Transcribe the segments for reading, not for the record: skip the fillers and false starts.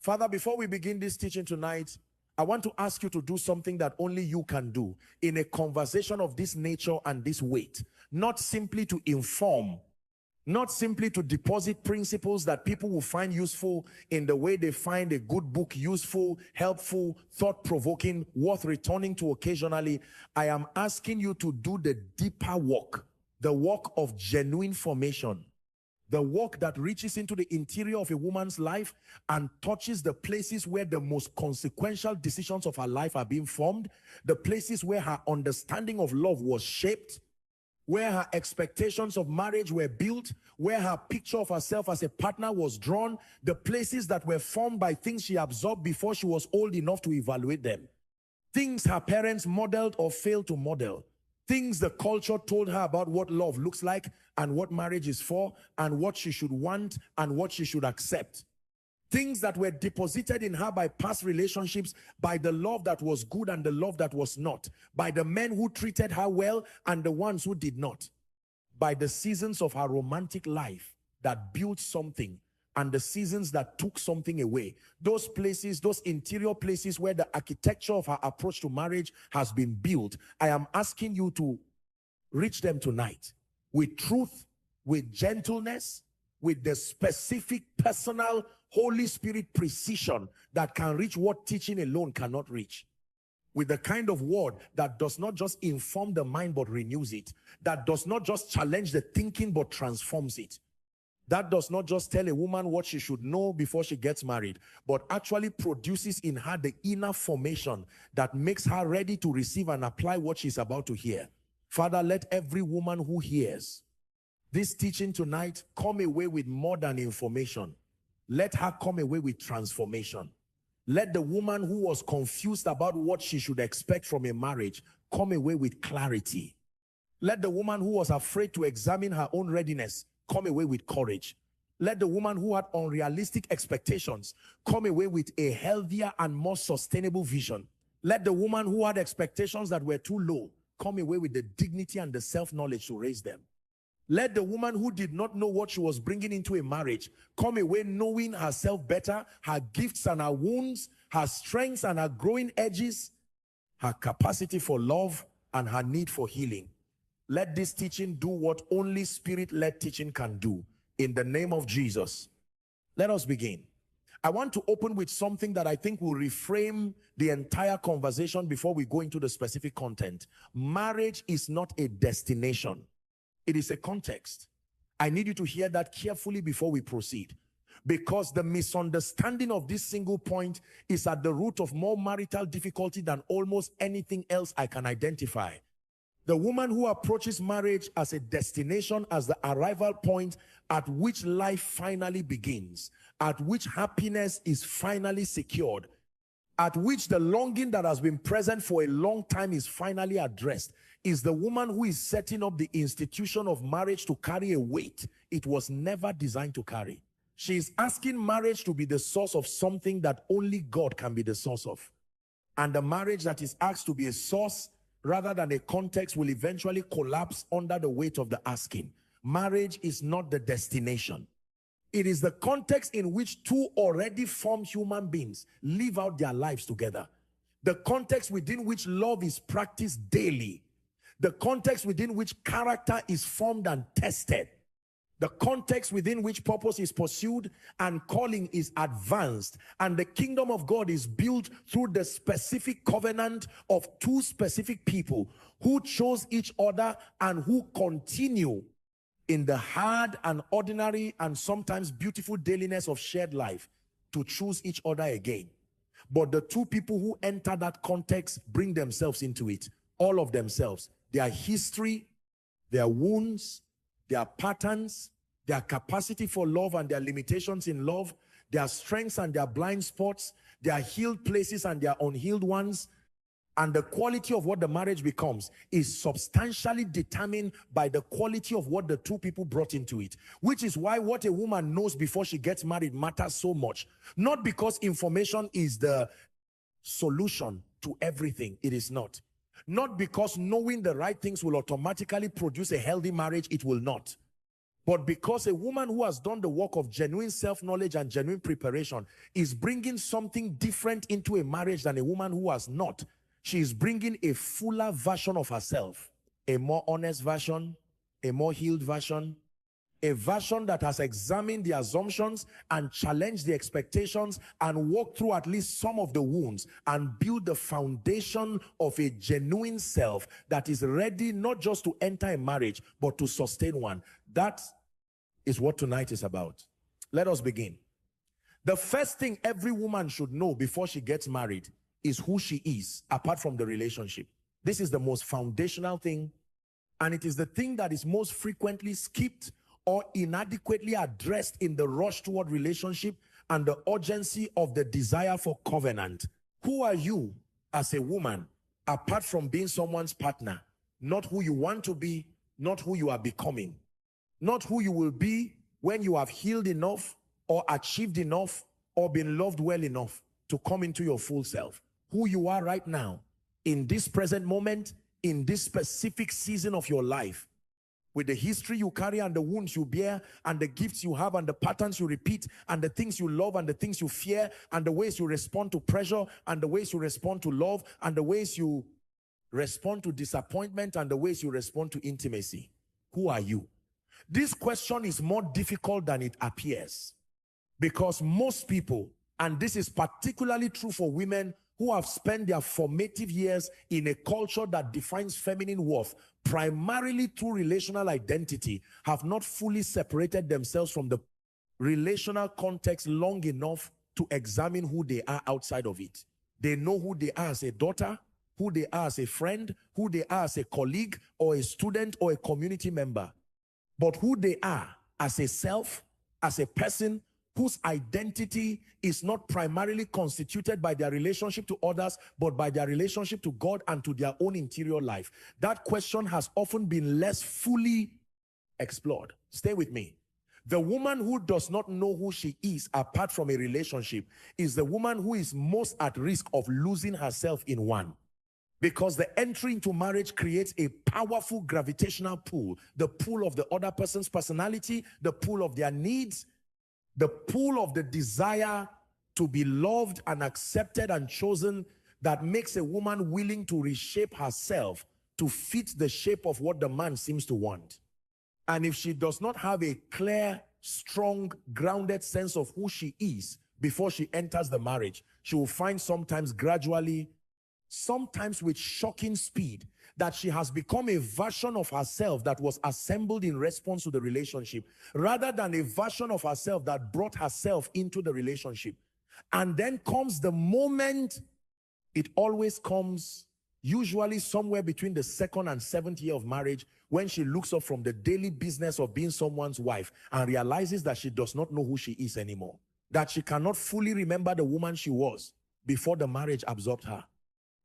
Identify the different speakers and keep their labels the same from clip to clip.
Speaker 1: Father, before we begin this teaching tonight, I want to ask you to do something that only you can do in a conversation of this nature and this weight. Not simply to inform, not simply to deposit principles that people will find useful in the way they find a good book useful, helpful, thought-provoking, worth returning to occasionally. I am asking you to do the deeper work, the work of genuine formation, the work that reaches into the interior of a woman's life and touches the places where the most consequential decisions of her life are being formed, the places where her understanding of love was shaped, where her expectations of marriage were built, where her picture of herself as a partner was drawn, the places that were formed by things she absorbed before she was old enough to evaluate them, things her parents modeled or failed to model, things the culture told her about what love looks like and what marriage is for and what she should want and what she should accept. Things that were deposited in her by past relationships, by the love that was good and the love that was not, by the men who treated her well and the ones who did not, by the seasons of her romantic life that built something and the seasons that took something away. Those places, those interior places where the architecture of her approach to marriage has been built. I am asking you to reach them tonight with truth, with gentleness, with the specific, personal, Holy Spirit precision that can reach what teaching alone cannot reach. With the kind of word that does not just inform the mind but renews it, that does not just challenge the thinking but transforms it, that does not just tell a woman what she should know before she gets married, but actually produces in her the inner formation that makes her ready to receive and apply what she's about to hear. Father, let every woman who hears this teaching tonight come away with more than information. Let her come away with transformation. Let the woman who was confused about what she should expect from a marriage come away with clarity. Let the woman who was afraid to examine her own readiness come away with courage. Let the woman who had unrealistic expectations come away with a healthier and more sustainable vision. Let the woman who had expectations that were too low come away with the dignity and the self-knowledge to raise them. Let the woman who did not know what she was bringing into a marriage come away knowing herself better, her gifts and her wounds, her strengths and her growing edges, her capacity for love and her need for healing. Let this teaching do what only Spirit-led teaching can do. In the name of Jesus. Let us begin. I want to open with something that I think will reframe the entire conversation before we go into the specific content. Marriage is not a destination. It is a context. I need you to hear that carefully before we proceed, because the misunderstanding of this single point is at the root of more marital difficulty than almost anything else I can identify. The woman who approaches marriage as a destination, as the arrival point at which life finally begins, at which happiness is finally secured, at which the longing that has been present for a long time is finally addressed, is the woman who is setting up the institution of marriage to carry a weight it was never designed to carry. She is asking marriage to be the source of something that only God can be the source of. And the marriage that is asked to be a source rather than a context will eventually collapse under the weight of the asking. Marriage is not the destination. It is the context in which two already formed human beings live out their lives together. The context within which love is practiced daily. The context within which character is formed and tested. The context within which purpose is pursued and calling is advanced. And the kingdom of God is built through the specific covenant of two specific people who chose each other and who continue in the hard and ordinary and sometimes beautiful dailiness of shared life to choose each other again. But the two people who enter that context bring themselves into it, all of themselves, their history, their wounds, their patterns, their capacity for love and their limitations in love, their strengths and their blind spots, their healed places and their unhealed ones. And the quality of what the marriage becomes is substantially determined by the quality of what the two people brought into it. Which is why what a woman knows before she gets married matters so much. Not because information is the solution to everything. It is not. Not because knowing the right things will automatically produce a healthy marriage. It will not. But because a woman who has done the work of genuine self-knowledge and genuine preparation is bringing something different into a marriage than a woman who has not, she is bringing a fuller version of herself, a more honest version, a more healed version, a version that has examined the assumptions and challenged the expectations and walked through at least some of the wounds and build the foundation of a genuine self that is ready not just to enter a marriage, but to sustain one. That is what tonight is about. Let us begin. The first thing every woman should know before she gets married is who she is, apart from the relationship. This is the most foundational thing, and it is the thing that is most frequently skipped or inadequately addressed in the rush toward relationship and the urgency of the desire for covenant. Who are you as a woman, apart from being someone's partner? Not who you want to be, not who you are becoming, not who you will be when you have healed enough or achieved enough or been loved well enough to come into your full self. Who you are right now, in this present moment, in this specific season of your life, with the history you carry and the wounds you bear and the gifts you have and the patterns you repeat and the things you love and the things you fear and the ways you respond to pressure and the ways you respond to love and the ways you respond to disappointment and the ways you respond to intimacy. Who are you? This question is more difficult than it appears, because most people, and this is particularly true for women who have spent their formative years in a culture that defines feminine worth primarily through relational identity, have not fully separated themselves from the relational context long enough to examine who they are outside of it. They know who they are as a daughter, who they are as a friend, who they are as a colleague or a student or a community member. But who they are as a self, as a person whose identity is not primarily constituted by their relationship to others, but by their relationship to God and to their own interior life. That question has often been less fully explored. Stay with me. The woman who does not know who she is apart from a relationship is the woman who is most at risk of losing herself in one. Because the entry into marriage creates a powerful gravitational pull, the pull of the other person's personality, the pull of their needs, the pull of the desire to be loved and accepted and chosen, that makes a woman willing to reshape herself to fit the shape of what the man seems to want. And if she does not have a clear, strong, grounded sense of who she is before she enters the marriage, she will find sometimes gradually, sometimes with shocking speed, that she has become a version of herself that was assembled in response to the relationship, rather than a version of herself that brought herself into the relationship. And then comes the moment, it always comes usually somewhere between the 2nd and 7th year of marriage, when she looks up from the daily business of being someone's wife and realizes that she does not know who she is anymore, that she cannot fully remember the woman she was before the marriage absorbed her.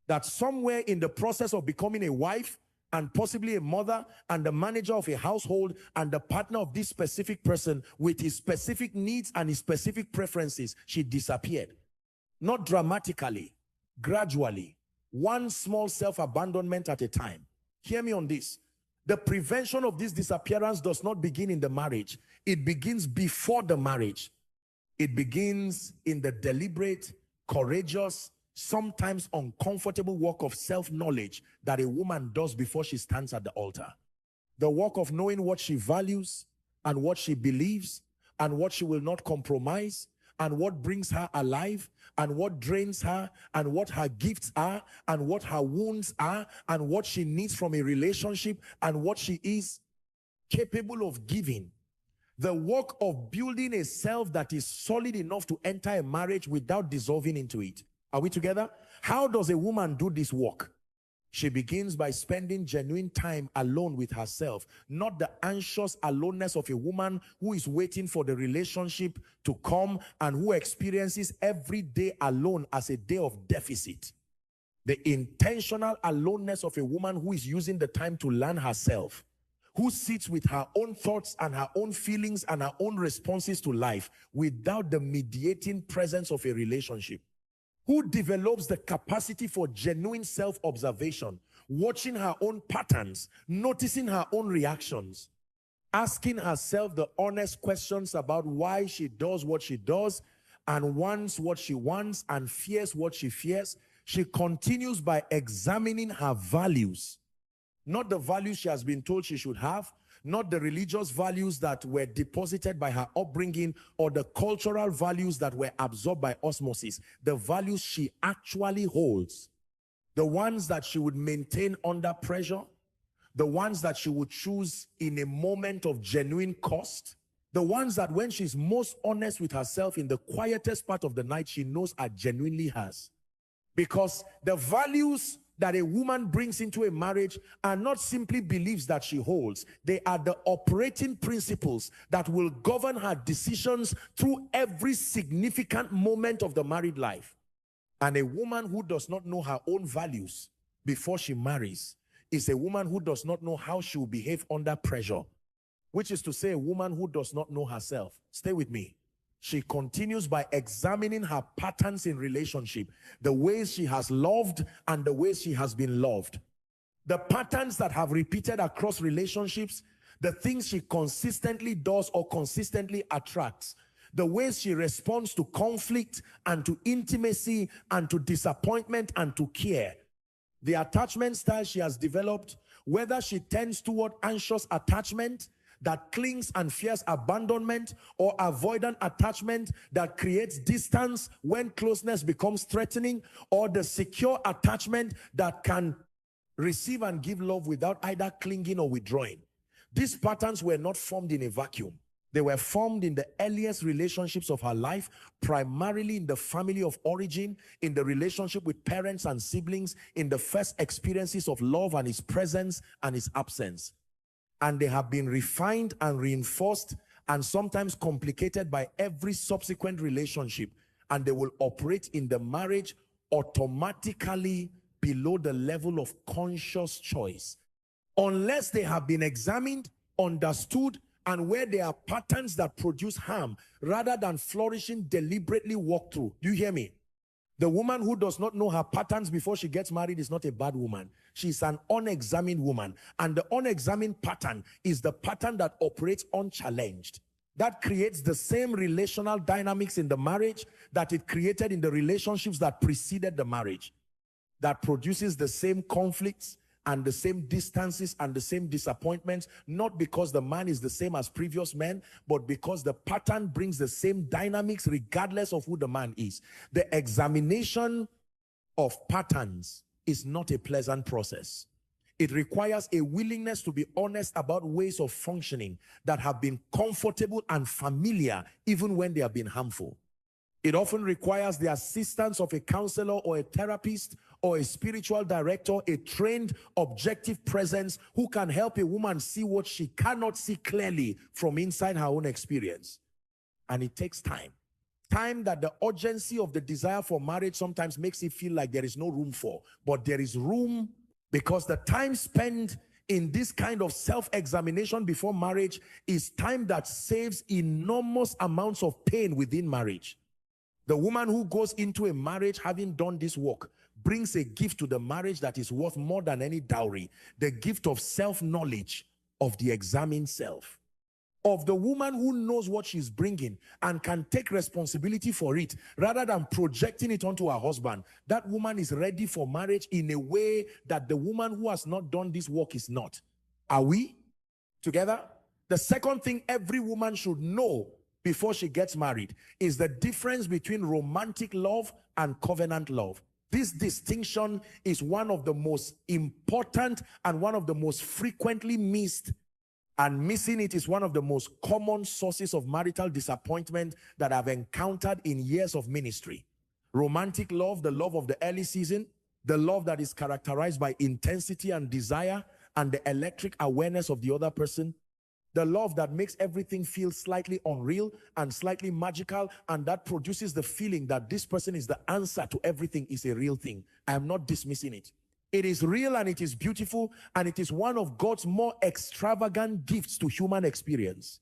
Speaker 1: That somewhere in the process of becoming a wife and possibly a mother and the manager of a household and the partner of this specific person with his specific needs and his specific preferences, she disappeared. Not dramatically, gradually, one small self-abandonment at a time. Hear me on this. The prevention of this disappearance does not begin in the marriage. It begins before the marriage. It begins in the deliberate, courageous, sometimes uncomfortable work of self-knowledge that a woman does before she stands at the altar. The work of knowing what she values and what she believes and what she will not compromise and what brings her alive and what drains her and what her gifts are and what her wounds are and what she needs from a relationship and what she is capable of giving. The work of building a self that is solid enough to enter a marriage without dissolving into it. Are we together? How does a woman do this work? She begins by spending genuine time alone with herself, not the anxious aloneness of a woman who is waiting for the relationship to come and who experiences every day alone as a day of deficit. The intentional aloneness of a woman who is using the time to learn herself, who sits with her own thoughts and her own feelings and her own responses to life without the mediating presence of a relationship, who develops the capacity for genuine self-observation, watching her own patterns, noticing her own reactions, asking herself the honest questions about why she does what she does and wants what she wants and fears what she fears, she continues by examining her values. Not the values she has been told she should have, not the religious values that were deposited by her upbringing or the cultural values that were absorbed by osmosis. The values she actually holds, the ones that she would maintain under pressure, the ones that she would choose in a moment of genuine cost, the ones that when she's most honest with herself in the quietest part of the night, she knows are genuinely hers. Because the values that a woman brings into a marriage are not simply beliefs that she holds. They are the operating principles that will govern her decisions through every significant moment of the married life. And a woman who does not know her own values before she marries is a woman who does not know how she will behave under pressure, which is to say a woman who does not know herself. Stay with me. She continues by examining her patterns in relationship, the ways she has loved and the ways she has been loved. The patterns that have repeated across relationships, the things she consistently does or consistently attracts, the ways she responds to conflict and to intimacy and to disappointment and to care, the attachment style she has developed, whether she tends toward anxious attachment that clings and fears abandonment, or avoidant attachment that creates distance when closeness becomes threatening, or the secure attachment that can receive and give love without either clinging or withdrawing. These patterns were not formed in a vacuum. They were formed in the earliest relationships of her life, primarily in the family of origin, in the relationship with parents and siblings, in the first experiences of love and its presence and its absence. And they have been refined and reinforced and sometimes complicated by every subsequent relationship. And they will operate in the marriage automatically below the level of conscious choice. Unless they have been examined, understood, and where there are patterns that produce harm rather than flourishing deliberately walked through. Do you hear me? The woman who does not know her patterns before she gets married is not a bad woman. She's an unexamined woman. And the unexamined pattern is the pattern that operates unchallenged. That creates the same relational dynamics in the marriage that it created in the relationships that preceded the marriage. That produces the same conflicts and the same distances and the same disappointments, not because the man is the same as previous men, but because the pattern brings the same dynamics regardless of who the man is. The examination of patterns is not a pleasant process. It requires a willingness to be honest about ways of functioning that have been comfortable and familiar even when they have been harmful. It often requires the assistance of a counselor or a therapist or a spiritual director, a trained, objective presence who can help a woman see what she cannot see clearly from inside her own experience. And it takes time. Time that the urgency of the desire for marriage sometimes makes it feel like there is no room for. But there is room, because the time spent in this kind of self-examination before marriage is time that saves enormous amounts of pain within marriage. The woman who goes into a marriage having done this work brings a gift to the marriage that is worth more than any dowry. The gift of self-knowledge of the examined self. Of the woman who knows what she's bringing and can take responsibility for it rather than projecting it onto her husband. That woman is ready for marriage in a way that the woman who has not done this work is not. Are we together? The second thing every woman should know before she gets married is the difference between romantic love and covenant love. This distinction is one of the most important and one of the most frequently missed, and missing it is one of the most common sources of marital disappointment that I've encountered in years of ministry. Romantic love, the love of the early season, the love that is characterized by intensity and desire and the electric awareness of the other person. The love that makes everything feel slightly unreal and slightly magical, and that produces the feeling that this person is the answer to everything, is a real thing. I am not dismissing it. It is real and it is beautiful, and it is one of God's more extravagant gifts to human experience.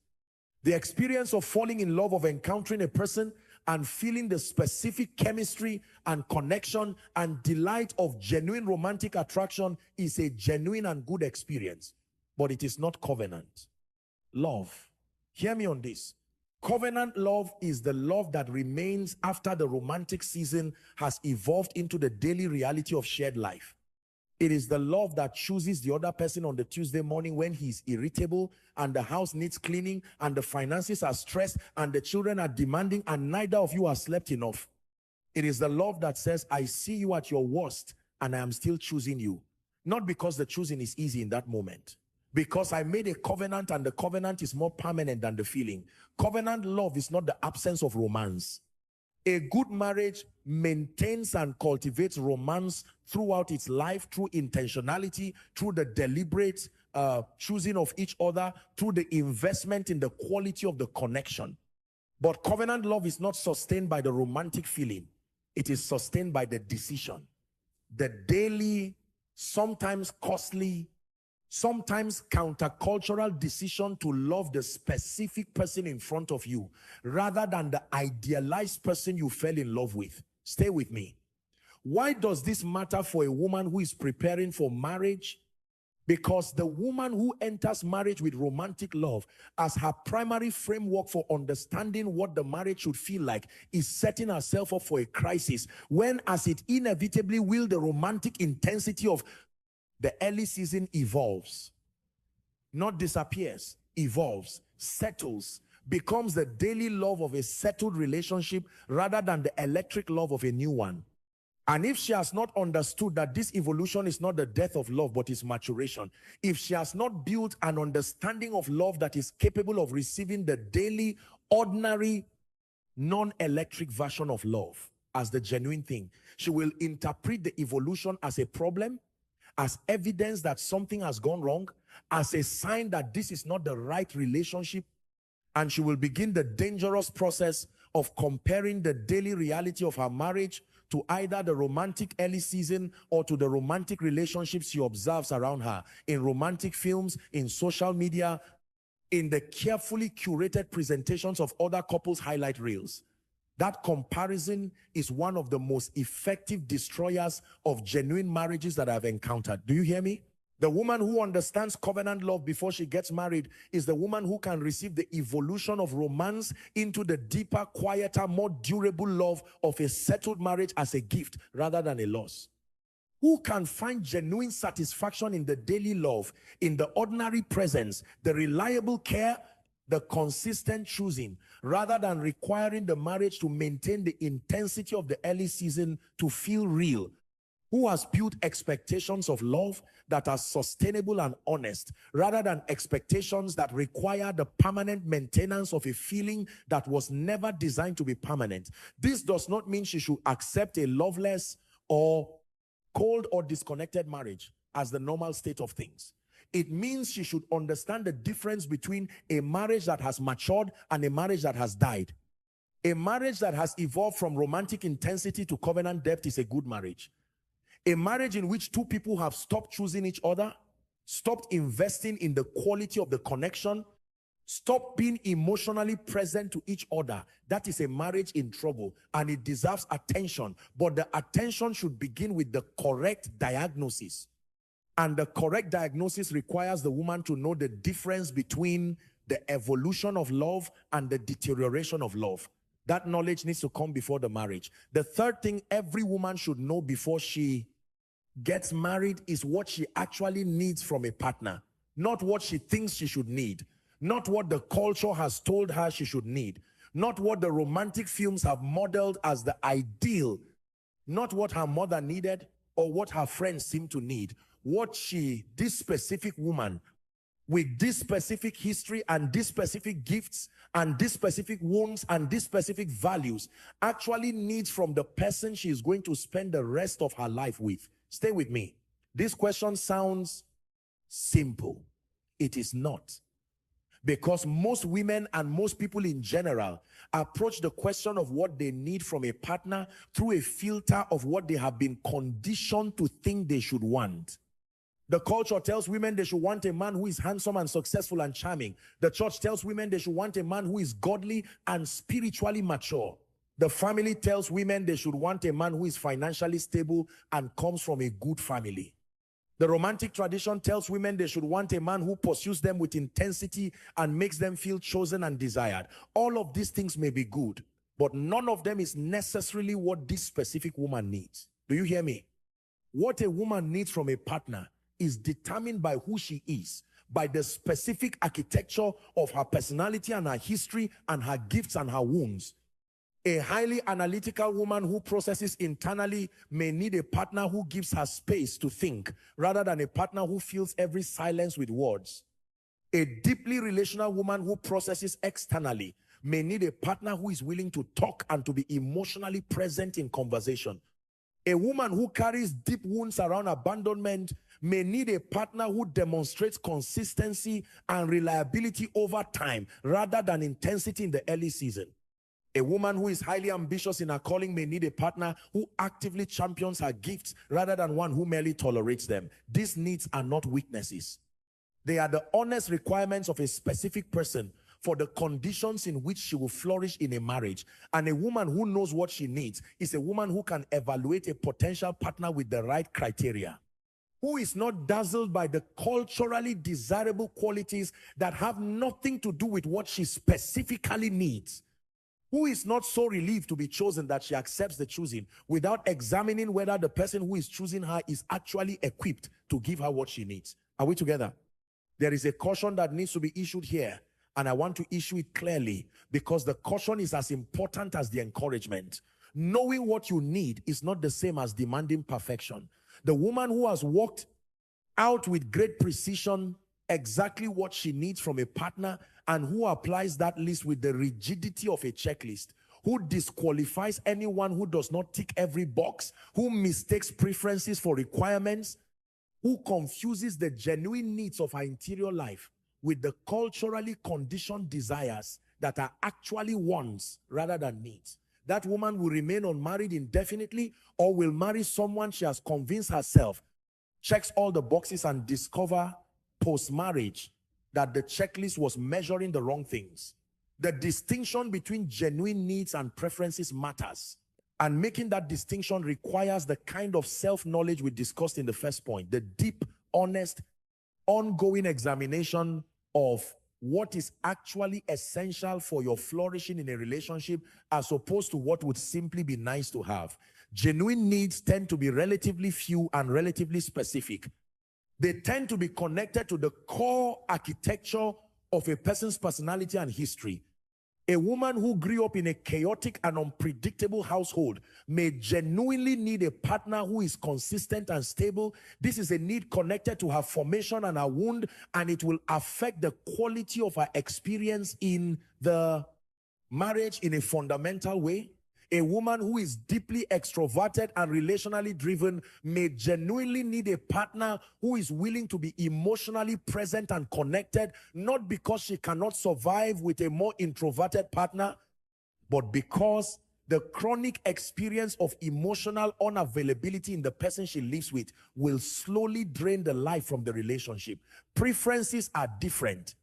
Speaker 1: The experience of falling in love, of encountering a person and feeling the specific chemistry and connection and delight of genuine romantic attraction is a genuine and good experience, but it is not covenant. love. Hear me on this. Covenant love is the love that remains after the romantic season has evolved into the daily reality of shared life. It is the love that chooses the other person on the Tuesday morning when he's irritable and the house needs cleaning and the finances are stressed and the children are demanding and neither of you have slept enough. It is the love that says, I see you at your worst and I am still choosing you. Not because the choosing is easy in that moment. Because I made a covenant and the covenant is more permanent than the feeling. Covenant love is not the absence of romance. A good marriage maintains and cultivates romance throughout its life through intentionality, through the deliberate choosing of each other, through the investment in the quality of the connection. But covenant love is not sustained by the romantic feeling. It is sustained by the decision. The daily, sometimes costly, sometimes countercultural decision to love the specific person in front of you rather than the idealized person you fell in love with. Stay with me. Why does this matter for a woman who is preparing for marriage? Because the woman who enters marriage with romantic love as her primary framework for understanding what the marriage should feel like is setting herself up for a crisis when, as it inevitably will, the romantic intensity of the early season evolves, not disappears, evolves, settles, becomes the daily love of a settled relationship rather than the electric love of a new one. And if she has not understood that this evolution is not the death of love, but is maturation, if she has not built an understanding of love that is capable of receiving the daily, ordinary, non-electric version of love as the genuine thing, she will interpret the evolution as a problem, as evidence that something has gone wrong, as a sign that this is not the right relationship, and she will begin the dangerous process of comparing the daily reality of her marriage to either the romantic early season or to the romantic relationships she observes around her in romantic films, in social media, in the carefully curated presentations of other couples' highlight reels. That comparison is one of the most effective destroyers of genuine marriages that I've encountered. Do you hear me? The woman who understands covenant love before she gets married is the woman who can receive the evolution of romance into the deeper, quieter, more durable love of a settled marriage as a gift rather than a loss. Who can find genuine satisfaction in the daily love, in the ordinary presence, the reliable care, the consistent choosing, rather than requiring the marriage to maintain the intensity of the early season to feel real. Who has built expectations of love that are sustainable and honest, rather than expectations that require the permanent maintenance of a feeling that was never designed to be permanent. This does not mean she should accept a loveless or cold or disconnected marriage as the normal state of things. It means she should understand the difference between a marriage that has matured and a marriage that has died. A marriage that has evolved from romantic intensity to covenant depth is a good marriage. A marriage in which two people have stopped choosing each other, stopped investing in the quality of the connection, stopped being emotionally present to each other, that is a marriage in trouble, and it deserves attention. But the attention should begin with the correct diagnosis. And the correct diagnosis requires the woman to know the difference between the evolution of love and the deterioration of love. That knowledge needs to come before the marriage. The third thing every woman should know before she gets married is what she actually needs from a partner, not what she thinks she should need, not what the culture has told her she should need, not what the romantic films have modeled as the ideal, not what her mother needed or what her friends seem to need. What this specific woman with this specific history and these specific gifts and these specific wounds and these specific values actually needs from the person she is going to spend the rest of her life with. Stay with me. This question sounds simple. It is not. Because most women and most people in general approach the question of what they need from a partner through a filter of what they have been conditioned to think they should want. The culture tells women they should want a man who is handsome and successful and charming. The church tells women they should want a man who is godly and spiritually mature. The family tells women they should want a man who is financially stable and comes from a good family. The romantic tradition tells women they should want a man who pursues them with intensity and makes them feel chosen and desired. All of these things may be good, but none of them is necessarily what this specific woman needs. Do you hear me? What a woman needs from a partner is determined by who she is, by the specific architecture of her personality and her history and her gifts and her wounds. A highly analytical woman who processes internally may need a partner who gives her space to think, rather than a partner who fills every silence with words. A deeply relational woman who processes externally may need a partner who is willing to talk and to be emotionally present in conversation. A woman who carries deep wounds around abandonment may need a partner who demonstrates consistency and reliability over time, rather than intensity in the early season. A woman who is highly ambitious in her calling may need a partner who actively champions her gifts rather than one who merely tolerates them. These needs are not weaknesses. They are the honest requirements of a specific person for the conditions in which she will flourish in a marriage. And a woman who knows what she needs is a woman who can evaluate a potential partner with the right criteria, who is not dazzled by the culturally desirable qualities that have nothing to do with what she specifically needs, who is not so relieved to be chosen that she accepts the choosing without examining whether the person who is choosing her is actually equipped to give her what she needs. Are we together? There is a caution that needs to be issued here, and I want to issue it clearly because the caution is as important as the encouragement. Knowing what you need is not the same as demanding perfection. The woman who has worked out with great precision exactly what she needs from a partner and who applies that list with the rigidity of a checklist, who disqualifies anyone who does not tick every box, who mistakes preferences for requirements, who confuses the genuine needs of her interior life with the culturally conditioned desires that are actually wants rather than needs. That woman will remain unmarried indefinitely or will marry someone she has convinced herself checks all the boxes and discover post-marriage that the checklist was measuring the wrong things. The distinction between genuine needs and preferences matters. And making that distinction requires the kind of self-knowledge we discussed in the first point, the deep, honest, ongoing examination of what is actually essential for your flourishing in a relationship as opposed to what would simply be nice to have. Genuine needs tend to be relatively few and relatively specific. They tend to be connected to the core architecture of a person's personality and history. A woman who grew up in a chaotic and unpredictable household may genuinely need a partner who is consistent and stable. This is a need connected to her formation and her wound, and it will affect the quality of her experience in the marriage in a fundamental way. A woman who is deeply extroverted and relationally driven may genuinely need a partner who is willing to be emotionally present and connected, not because she cannot survive with a more introverted partner, but because the chronic experience of emotional unavailability in the person she lives with will slowly drain the life from the relationship. Preferences are different.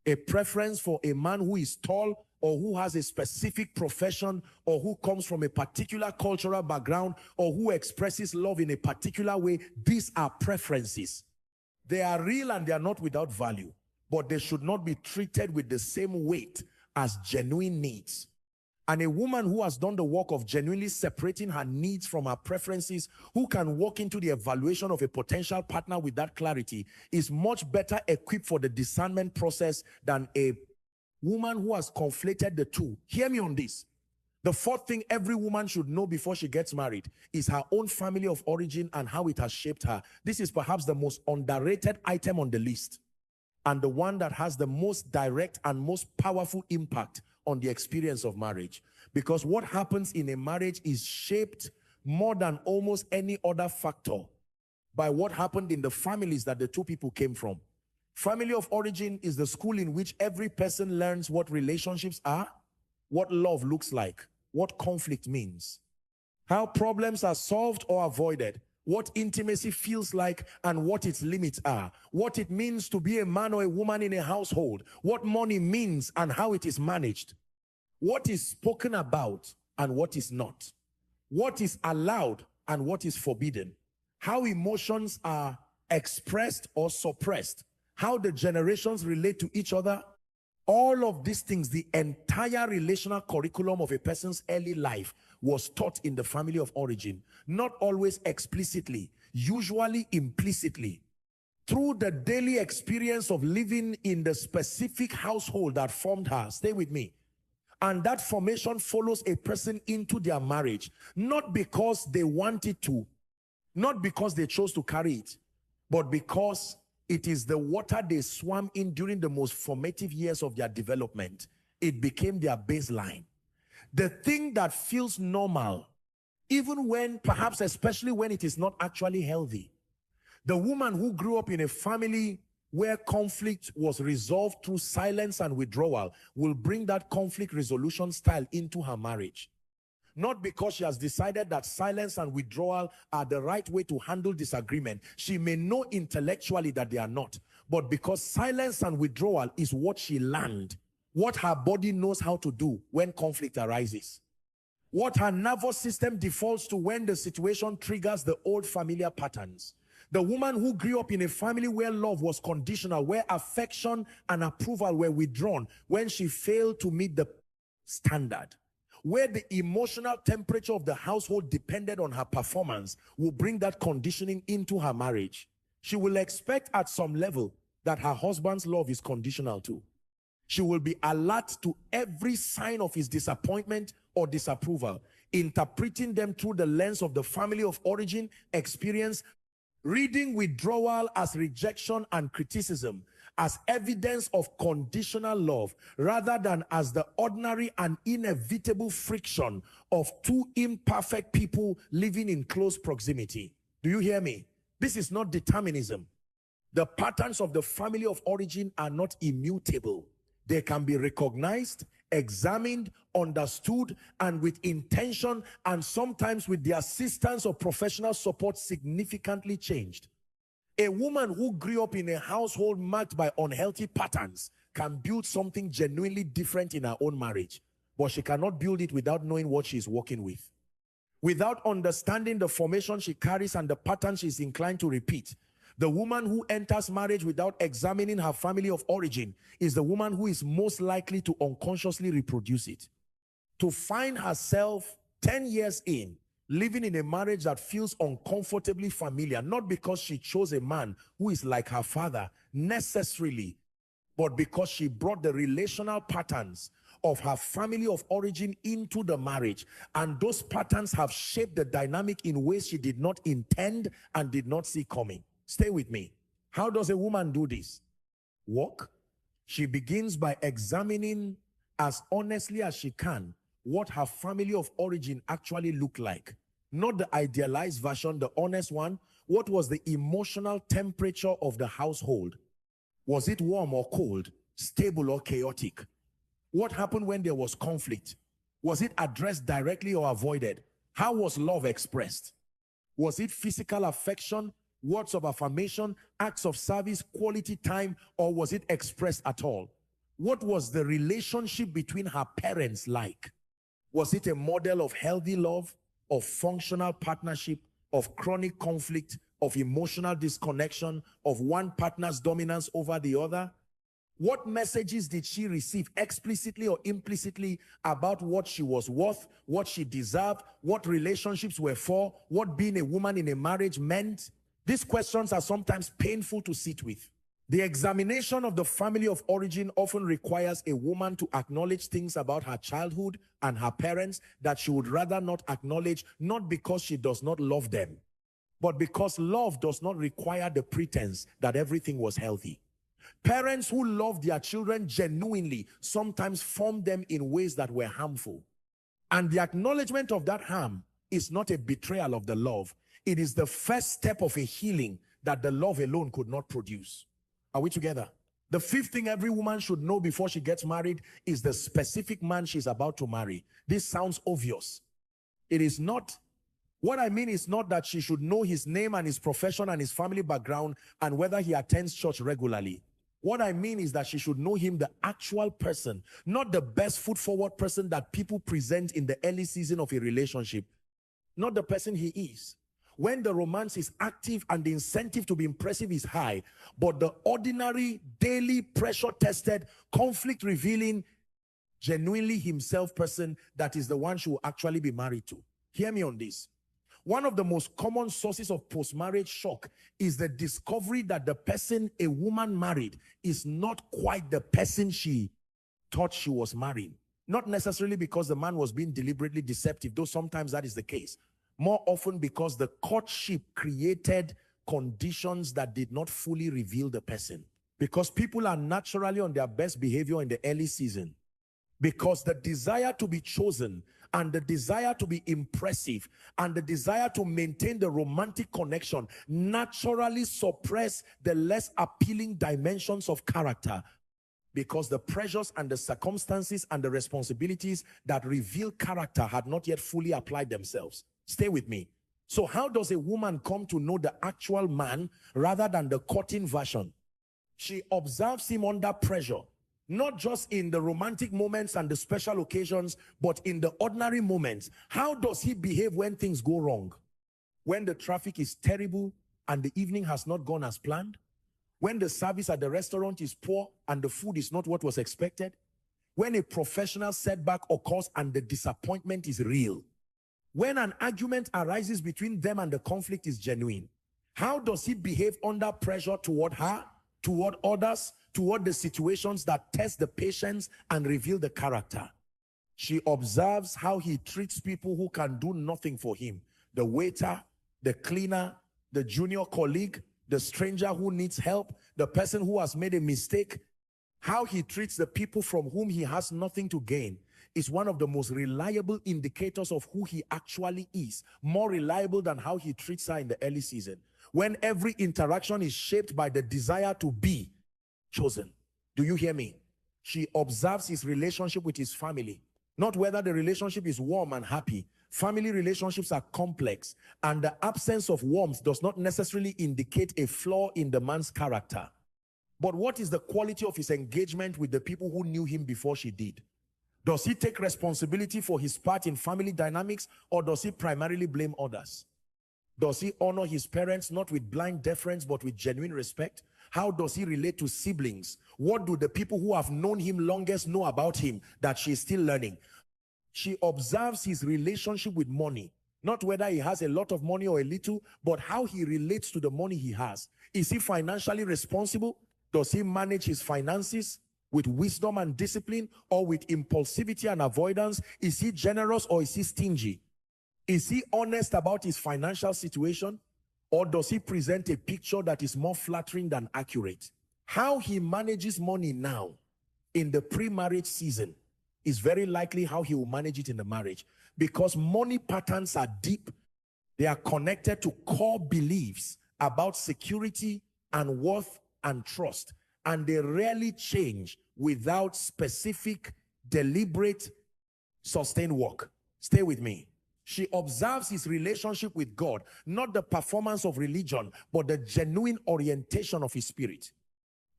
Speaker 1: A preference for a man who is tall or who has a specific profession or who comes from a particular cultural background or who expresses love in a particular way, these are preferences. They are real and they are not without value, but they should not be treated with the same weight as genuine needs. And a woman who has done the work of genuinely separating her needs from her preferences, who can walk into the evaluation of a potential partner with that clarity, is much better equipped for the discernment process than a woman who has conflated the two. Hear me on this. The fourth thing every woman should know before she gets married is her own family of origin and how it has shaped her. This is perhaps the most underrated item on the list, and the one that has the most direct and most powerful impact on the experience of marriage. Because what happens in a marriage is shaped more than almost any other factor by what happened in the families that the two people came from. Family of origin is the school in which every person learns what relationships are, what love looks like, what conflict means, how problems are solved or avoided, what intimacy feels like and what its limits are, what it means to be a man or a woman in a household, what money means and how it is managed, what is spoken about and what is not, what is allowed and what is forbidden, how emotions are expressed or suppressed, how the generations relate to each other, all of these things, the entire relational curriculum of a person's early life was taught in the family of origin. Not always explicitly, usually implicitly, through the daily experience of living in the specific household that formed her. Stay with me. And that formation follows a person into their marriage, not because they wanted to, not because they chose to carry it, but because it is the water they swam in during the most formative years of their development. It became their baseline. The thing that feels normal, even when, perhaps especially when it is not actually healthy. The woman who grew up in a family where conflict was resolved through silence and withdrawal will bring that conflict resolution style into her marriage. Not because she has decided that silence and withdrawal are the right way to handle disagreement. She may know intellectually that they are not, but because silence and withdrawal is what she learned, what her body knows how to do when conflict arises, what her nervous system defaults to when the situation triggers the old familiar patterns. The woman who grew up in a family where love was conditional, where affection and approval were withdrawn when she failed to meet the standard, where the emotional temperature of the household depended on her performance, will bring that conditioning into her marriage. She will expect at some level that her husband's love is conditional too. She will be alert to every sign of his disappointment or disapproval, interpreting them through the lens of the family of origin experience, reading withdrawal as rejection and criticism, as evidence of conditional love, rather than as the ordinary and inevitable friction of two imperfect people living in close proximity. Do you hear me? This is not determinism. The patterns of the family of origin are not immutable. They can be recognized, examined, understood, and with intention, and sometimes with the assistance of professional support, significantly changed. A woman who grew up in a household marked by unhealthy patterns can build something genuinely different in her own marriage, but she cannot build it without knowing what she's working with. Without understanding the formation she carries and the pattern she's inclined to repeat. The woman who enters marriage without examining her family of origin is the woman who is most likely to unconsciously reproduce it. To find herself 10 years in, living in a marriage that feels uncomfortably familiar, not because she chose a man who is like her father necessarily, but because she brought the relational patterns of her family of origin into the marriage, and those patterns have shaped the dynamic in ways she did not intend and did not see coming. Stay with me. How does a woman do this? Walk. She begins by examining as honestly as she can what her family of origin actually looked like. Not the idealized version, the honest one. What was the emotional temperature of the household? Was it warm or cold, stable or chaotic? What happened when there was conflict? Was it addressed directly or avoided? How was love expressed? Was it physical affection, words of affirmation, acts of service, quality time, or was it expressed at all? What was the relationship between her parents like? Was it a model of healthy love, of functional partnership, of chronic conflict, of emotional disconnection, of one partner's dominance over the other? What messages did she receive explicitly or implicitly about what she was worth, what she deserved, what relationships were for, what being a woman in a marriage meant? These questions are sometimes painful to sit with. The examination of the family of origin often requires a woman to acknowledge things about her childhood and her parents that she would rather not acknowledge, not because she does not love them, but because love does not require the pretense that everything was healthy. Parents who love their children genuinely sometimes form them in ways that were harmful. And the acknowledgement of that harm is not a betrayal of the love. It is the first step of a healing that the love alone could not produce. Are we together? The fifth thing every woman should know before she gets married is the specific man she's about to marry. This sounds obvious. It is not. What I mean is not that she should know his name and his profession and his family background and whether he attends church regularly. What I mean is that she should know him, the actual person, not the best foot forward person that people present in the early season of a relationship, not the person he is. when the romance is active and the incentive to be impressive is high, but the ordinary, daily, pressure-tested, conflict-revealing, genuinely himself person, that is the one she will actually be married to. Hear me on this. One of the most common sources of post-marriage shock is the discovery that the person a woman married is not quite the person she thought she was marrying. Not necessarily because the man was being deliberately deceptive, though sometimes that is the case. More often because the courtship created conditions that did not fully reveal the person. Because people are naturally on their best behavior in the early season. Because the desire to be chosen and the desire to be impressive and the desire to maintain the romantic connection naturally suppress the less appealing dimensions of character, because the pressures and the circumstances and the responsibilities that reveal character had not yet fully applied themselves. Stay with me. So how does a woman come to know the actual man rather than the courting version? She observes him under pressure. Not just in the romantic moments and the special occasions, but in the ordinary moments. How does he behave when things go wrong? When the traffic is terrible and the evening has not gone as planned? When the service at the restaurant is poor and the food is not what was expected? When a professional setback occurs and the disappointment is real? When an argument arises between them and the conflict is genuine? How does he behave under pressure toward her, toward others, toward the situations that test the patience and reveal the character? She observes how he treats people who can do nothing for him. The waiter, the cleaner, the junior colleague, the stranger who needs help, the person who has made a mistake. How he treats the people from whom he has nothing to gain is one of the most reliable indicators of who he actually is. More reliable than how he treats her in the early season, when every interaction is shaped by the desire to be chosen. Do you hear me? She observes his relationship with his family, not whether the relationship is warm and happy. Family relationships are complex, and the absence of warmth does not necessarily indicate a flaw in the man's character. But what is the quality of his engagement with the people who knew him before she did? Does he take responsibility for his part in family dynamics, or does he primarily blame others? Does he honor his parents not with blind deference but with genuine respect? How does he relate to siblings? What do the people who have known him longest know about him that she is still learning? She observes his relationship with money, not whether he has a lot of money or a little, but how he relates to the money he has. Is he financially responsible? Does he manage his finances with wisdom and discipline, or with impulsivity and avoidance? Is he generous or is he stingy? Is he honest about his financial situation, or does he present a picture that is more flattering than accurate? How he manages money now in the pre-marriage season is very likely how he will manage it in the marriage, because money patterns are deep. They are connected to core beliefs about security and worth and trust, and they rarely change without specific, deliberate, sustained work. Stay with me. She observes his relationship with God, not the performance of religion, but the genuine orientation of his spirit.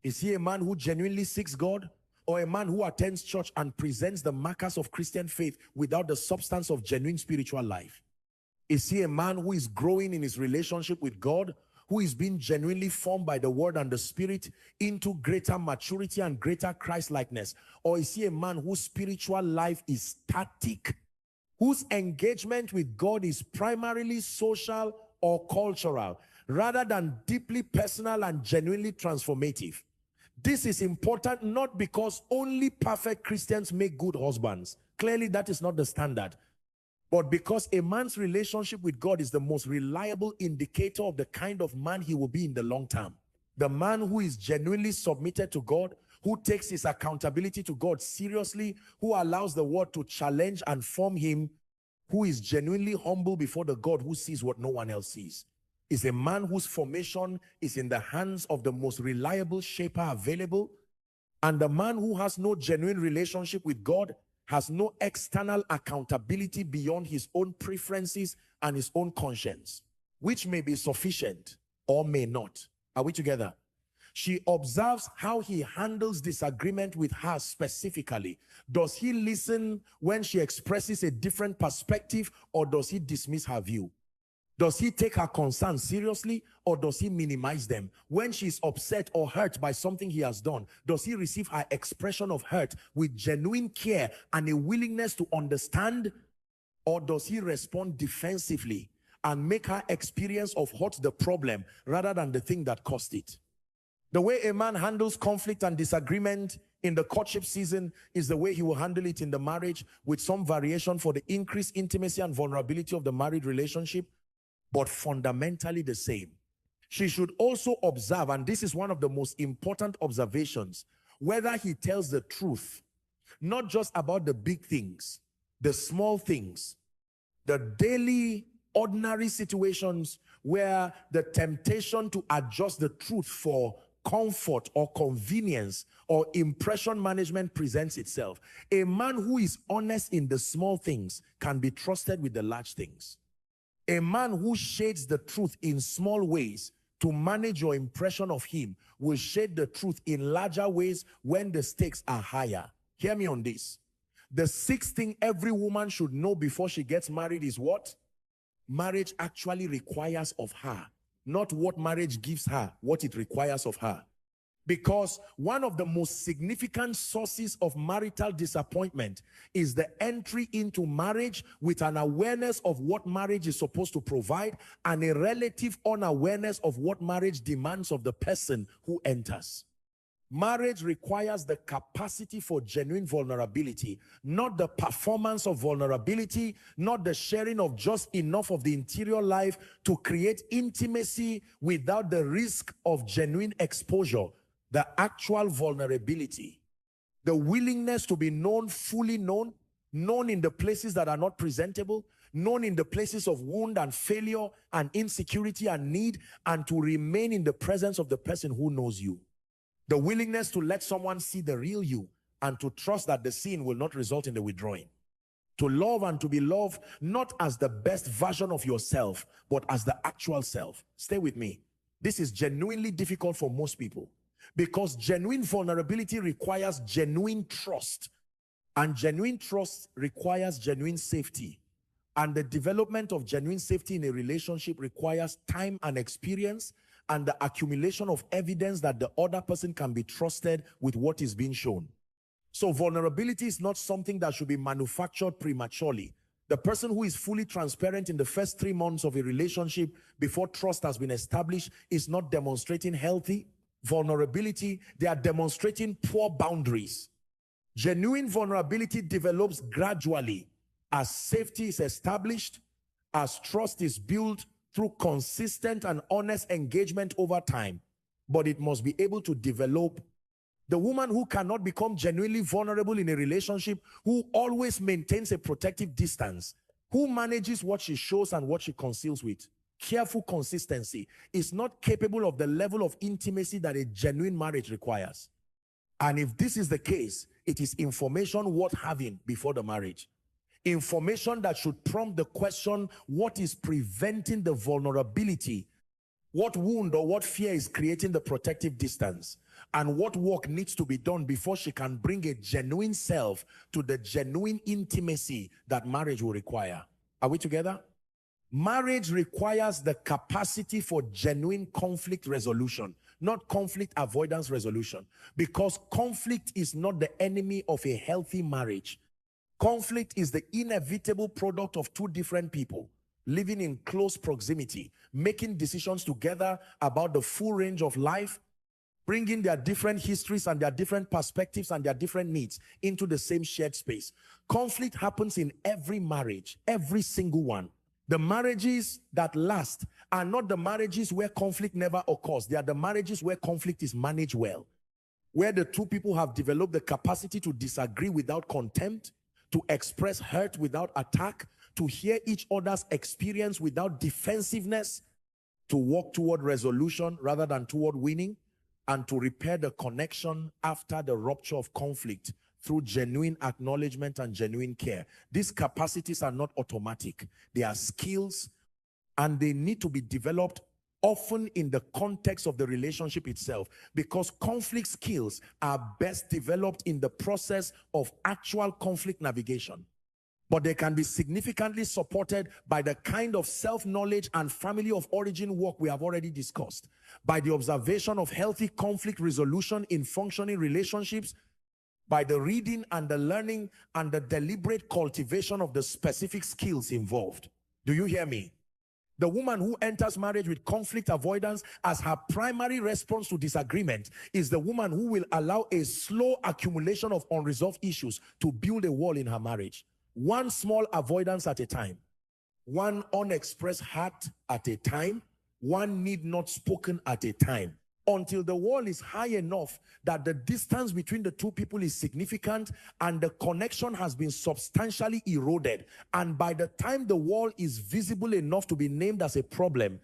Speaker 1: Is he a man who genuinely seeks God, or a man who attends church and presents the markers of Christian faith without the substance of genuine spiritual life? Is he a man who is growing in his relationship with God, who is being genuinely formed by the word and the spirit into greater maturity and greater Christ-likeness? Or is he a man whose spiritual life is static, whose engagement with God is primarily social or cultural, rather than deeply personal and genuinely transformative? This is important not because only perfect Christians make good husbands. Clearly, that is not the standard. But because a man's relationship with God is the most reliable indicator of the kind of man he will be in the long term. The man who is genuinely submitted to God, who takes his accountability to God seriously, who allows the word to challenge and form him, who is genuinely humble before the God who sees what no one else sees, is a man whose formation is in the hands of the most reliable shaper available. And the man who has no genuine relationship with God has no external accountability beyond his own preferences and his own conscience, which may be sufficient or may not. Are we together? She observes how he handles disagreement with her specifically. Does he listen when she expresses a different perspective, or does he dismiss her view? Does he take her concerns seriously, or does he minimize them? When she's upset or hurt by something he has done, does he receive her expression of hurt with genuine care and a willingness to understand, or does he respond defensively and make her experience of what's the problem rather than the thing that caused it? The way a man handles conflict and disagreement in the courtship season is the way he will handle it in the marriage, with some variation for the increased intimacy and vulnerability of the married relationship, but fundamentally the same. She should also observe, and this is one of the most important observations, whether he tells the truth, not just about the big things, the small things, the daily ordinary situations where the temptation to adjust the truth for comfort or convenience or impression management presents itself. A man who is honest in the small things can be trusted with the large things. A man who shades the truth in small ways to manage your impression of him will shade the truth in larger ways when the stakes are higher. Hear me on this. The sixth thing every woman should know before she gets married is what marriage actually requires of her, not what marriage gives her, what it requires of her. Because one of the most significant sources of marital disappointment is the entry into marriage with an awareness of what marriage is supposed to provide and a relative unawareness of what marriage demands of the person who enters. Marriage requires the capacity for genuine vulnerability, not the performance of vulnerability, not the sharing of just enough of the interior life to create intimacy without the risk of genuine exposure. The actual vulnerability, the willingness to be known, fully known, known in the places that are not presentable, known in the places of wound and failure and insecurity and need, and to remain in the presence of the person who knows you. The willingness to let someone see the real you and to trust that the seeing will not result in the withdrawing. To love and to be loved, not as the best version of yourself, but as the actual self. Stay with me. This is genuinely difficult for most people, because genuine vulnerability requires genuine trust, and genuine trust requires genuine safety, and the development of genuine safety in a relationship requires time and experience and the accumulation of evidence that the other person can be trusted with what is being shown. So vulnerability is not something that should be manufactured prematurely. The person who is fully transparent in the first 3 months of a relationship before trust has been established is not demonstrating healthy vulnerability. They are demonstrating poor boundaries. Genuine vulnerability develops gradually as safety is established, as trust is built through consistent and honest engagement over time. But it must be able to develop. The woman who cannot become genuinely vulnerable in a relationship, who always maintains a protective distance, who manages what she shows and what she conceals with careful consistency, is not capable of the level of intimacy that a genuine marriage requires. And if this is the case, it is information worth having before the marriage. Information that should prompt the question, what is preventing the vulnerability? What wound or what fear is creating the protective distance? And what work needs to be done before she can bring a genuine self to the genuine intimacy that marriage will require? Are we together? Marriage requires the capacity for genuine conflict resolution, not conflict avoidance resolution, because conflict is not the enemy of a healthy marriage. Conflict is the inevitable product of two different people living in close proximity, making decisions together about the full range of life, bringing their different histories and their different perspectives and their different needs into the same shared space. Conflict happens in every marriage, every single one. The marriages that last are not the marriages where conflict never occurs. They are the marriages where conflict is managed well, where the two people have developed the capacity to disagree without contempt, to express hurt without attack, to hear each other's experience without defensiveness, to walk toward resolution rather than toward winning, and to repair the connection after the rupture of conflict through genuine acknowledgement and genuine care. These capacities are not automatic. They are skills, and they need to be developed often in the context of the relationship itself, because conflict skills are best developed in the process of actual conflict navigation. but they can be significantly supported by the kind of self-knowledge and family of origin work we have already discussed, by the observation of healthy conflict resolution in functioning relationships, by the reading and the learning and the deliberate cultivation of the specific skills involved. Do you hear me? The woman who enters marriage with conflict avoidance as her primary response to disagreement is the woman who will allow a slow accumulation of unresolved issues to build a wall in her marriage. One small avoidance at a time, one unexpressed hurt at a time, one need not spoken at a time, until the wall is high enough that the distance between the two people is significant and the connection has been substantially eroded. And by the time the wall is visible enough to be named as a problem,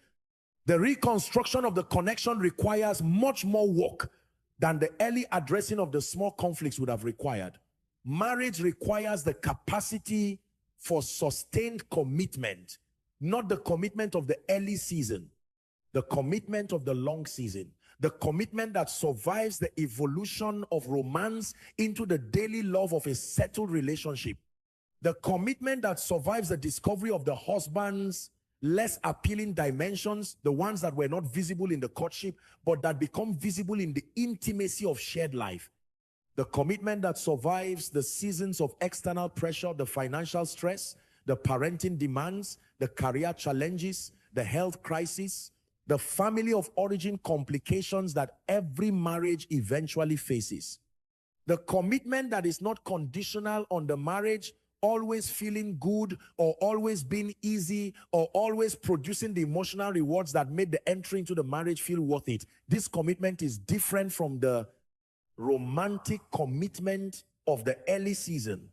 Speaker 1: the reconstruction of the connection requires much more work than the early addressing of the small conflicts would have required. Marriage requires the capacity for sustained commitment, not the commitment of the early season, the commitment of the long season, the commitment that survives the evolution of romance into the daily love of a settled relationship, the commitment that survives the discovery of the husband's less appealing dimensions, the ones that were not visible in the courtship, but that become visible in the intimacy of shared life. The commitment that survives the seasons of external pressure, the financial stress, the parenting demands, the career challenges, the health crisis, the family of origin complications that every marriage eventually faces. The commitment that is not conditional on the marriage always feeling good or always being easy or always producing the emotional rewards that made the entry into the marriage feel worth it. This commitment is different from the romantic commitment of the early season.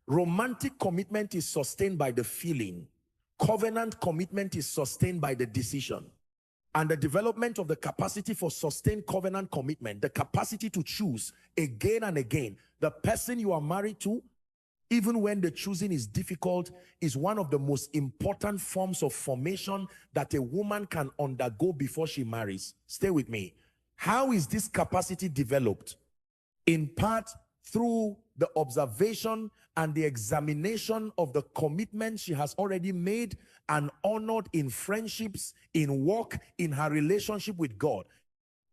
Speaker 1: Romantic commitment is sustained by the feeling. Covenant commitment is sustained by the decision. And the development of the capacity for sustained covenant commitment, the capacity to choose again and again the person you are married to, even when the choosing is difficult, is one of the most important forms of formation that a woman can undergo before she marries. Stay with me. How is this capacity developed? In part through the observation and the examination of the commitment she has already made and honored in friendships, in work, in her relationship with God.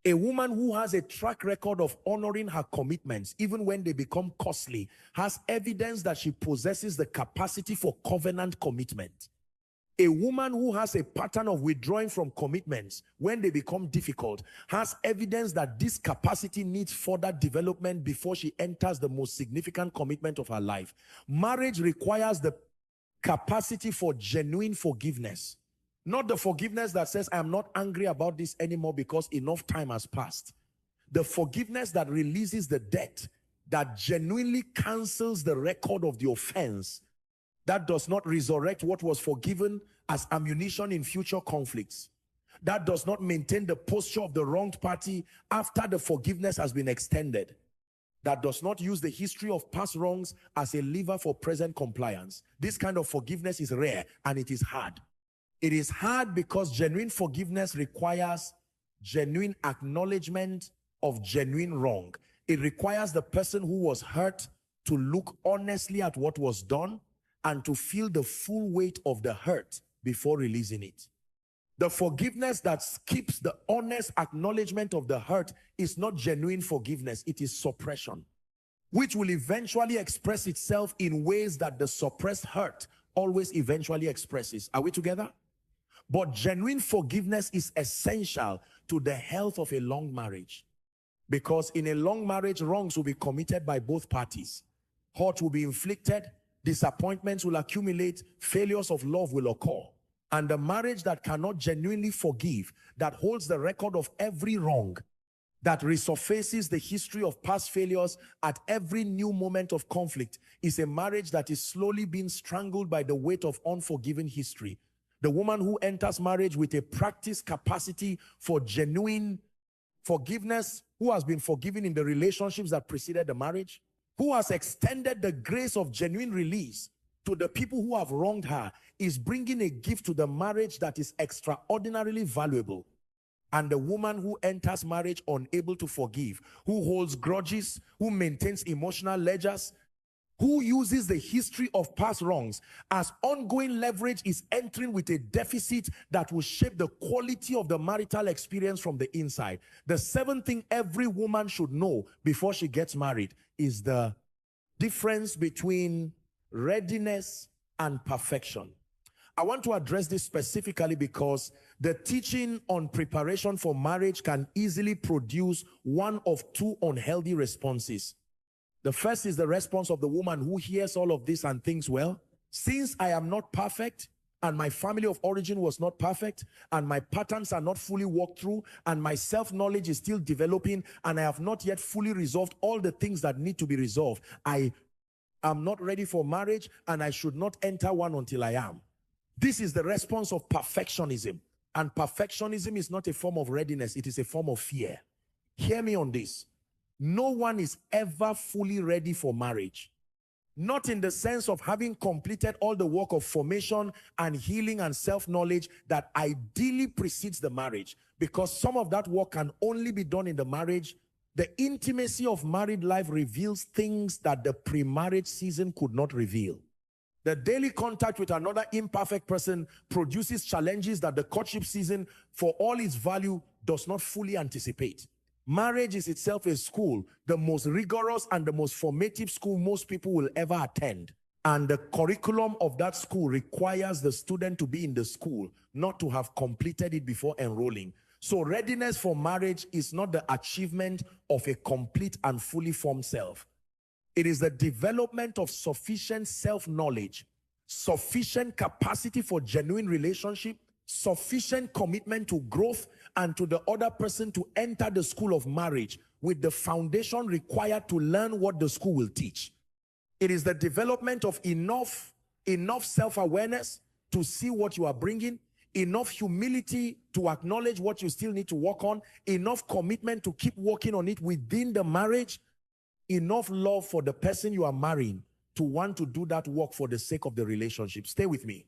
Speaker 1: A woman who has a track record of honoring her commitments, even when they become costly, has evidence that she possesses the capacity for covenant commitment. A woman who has a pattern of withdrawing from commitments when they become difficult has evidence that this capacity needs further development before she enters the most significant commitment of her life. Marriage requires the capacity for genuine forgiveness. Not the forgiveness that says, I am not angry about this anymore because enough time has passed. The forgiveness that releases the debt, that genuinely cancels the record of the offense, that does not resurrect what was forgiven as ammunition in future conflicts. That does not maintain the posture of the wronged party after the forgiveness has been extended. That does not use the history of past wrongs as a lever for present compliance. This kind of forgiveness is rare and it is hard. It is hard because genuine forgiveness requires genuine acknowledgement of genuine wrong. It requires the person who was hurt to look honestly at what was done and to feel the full weight of the hurt before releasing it. The forgiveness that skips the honest acknowledgement of the hurt is not genuine forgiveness, it is suppression, which will eventually express itself in ways that the suppressed hurt always eventually expresses. Are we together? But genuine forgiveness is essential to the health of a long marriage, because in a long marriage, wrongs will be committed by both parties. Hurt will be inflicted, disappointments will accumulate, failures of love will occur. And the marriage that cannot genuinely forgive, that holds the record of every wrong, that resurfaces the history of past failures at every new moment of conflict, is a marriage that is slowly being strangled by the weight of unforgiven history. The woman who enters marriage with a practiced capacity for genuine forgiveness, who has been forgiven in the relationships that preceded the marriage, who has extended the grace of genuine release to the people who have wronged her, is bringing a gift to the marriage that is extraordinarily valuable. And the woman who enters marriage unable to forgive, who holds grudges, who maintains emotional ledgers, who uses the history of past wrongs as ongoing leverage is entering with a deficit that will shape the quality of the marital experience from the inside. The seventh thing every woman should know before she gets married is the difference between readiness and perfection. I want to address this specifically because the teaching on preparation for marriage can easily produce one of two unhealthy responses. The first is the response of the woman who hears all of this and thinks, well, since I am not perfect and my family of origin was not perfect and my patterns are not fully worked through and my self-knowledge is still developing and I have not yet fully resolved all the things that need to be resolved, I am not ready for marriage and I should not enter one until I am. This is the response of perfectionism. And perfectionism is not a form of readiness, it is a form of fear. Hear me on this. No one is ever fully ready for marriage. Not in the sense of having completed all the work of formation and healing and self-knowledge that ideally precedes the marriage. Because some of that work can only be done in the marriage. The intimacy of married life reveals things that the pre-marriage season could not reveal. The daily contact with another imperfect person produces challenges that the courtship season, for all its value, does not fully anticipate. Marriage is itself a school, the most rigorous and the most formative school most people will ever attend. And the curriculum of that school requires the student to be in the school, not to have completed it before enrolling. So readiness for marriage is not the achievement of a complete and fully formed self. It is the development of sufficient self-knowledge, sufficient capacity for genuine relationship, sufficient commitment to growth and to the other person to enter the school of marriage with the foundation required to learn what the school will teach. It is the development of enough self-awareness to see what you are bringing, enough humility to acknowledge what you still need to work on, enough commitment to keep working on it within the marriage, enough love for the person you are marrying to want to do that work for the sake of the relationship. Stay with me.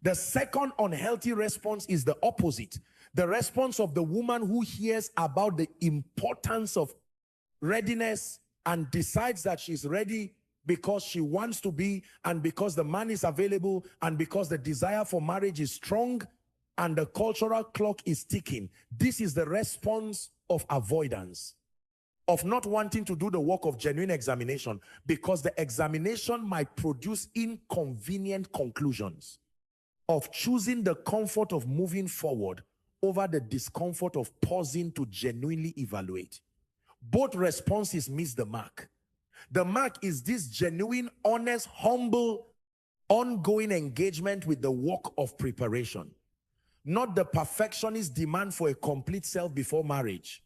Speaker 1: The second unhealthy response is the opposite. The response of the woman who hears about the importance of readiness and decides that she's ready because she wants to be and because the man is available and because the desire for marriage is strong and the cultural clock is ticking. This is the response of avoidance, of not wanting to do the work of genuine examination because the examination might produce inconvenient conclusions, of choosing the comfort of moving forward over the discomfort of pausing to genuinely evaluate. Both responses miss the mark. The mark is this genuine, honest, humble, ongoing engagement with the work of preparation, not the perfectionist demand for a complete self before marriage.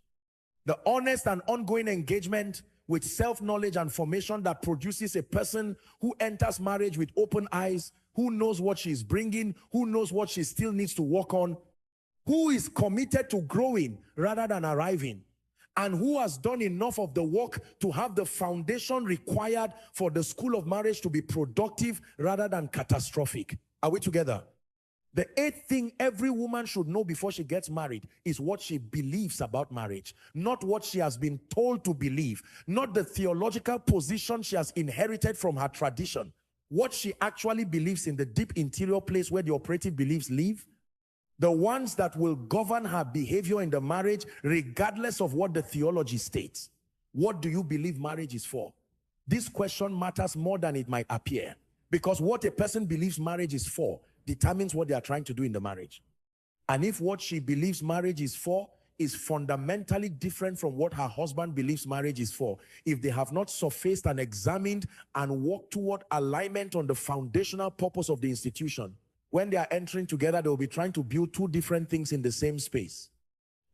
Speaker 1: The honest and ongoing engagement with self-knowledge and formation that produces a person who enters marriage with open eyes, who knows what she's bringing, who knows what she still needs to work on, who is committed to growing rather than arriving, and who has done enough of the work to have the foundation required for the school of marriage to be productive rather than catastrophic. Are we together? The eighth thing every woman should know before she gets married is what she believes about marriage, not what she has been told to believe, not the theological position she has inherited from her tradition. What she actually believes in the deep interior place where the operative beliefs live, the ones that will govern her behavior in the marriage regardless of what the theology states. What do you believe marriage is for? This question matters more than it might appear, because what a person believes marriage is for determines what they are trying to do in the marriage. And if what she believes marriage is for is fundamentally different from what her husband believes marriage is for, if they have not surfaced and examined and worked toward alignment on the foundational purpose of the institution, when they are entering together, they will be trying to build two different things in the same space.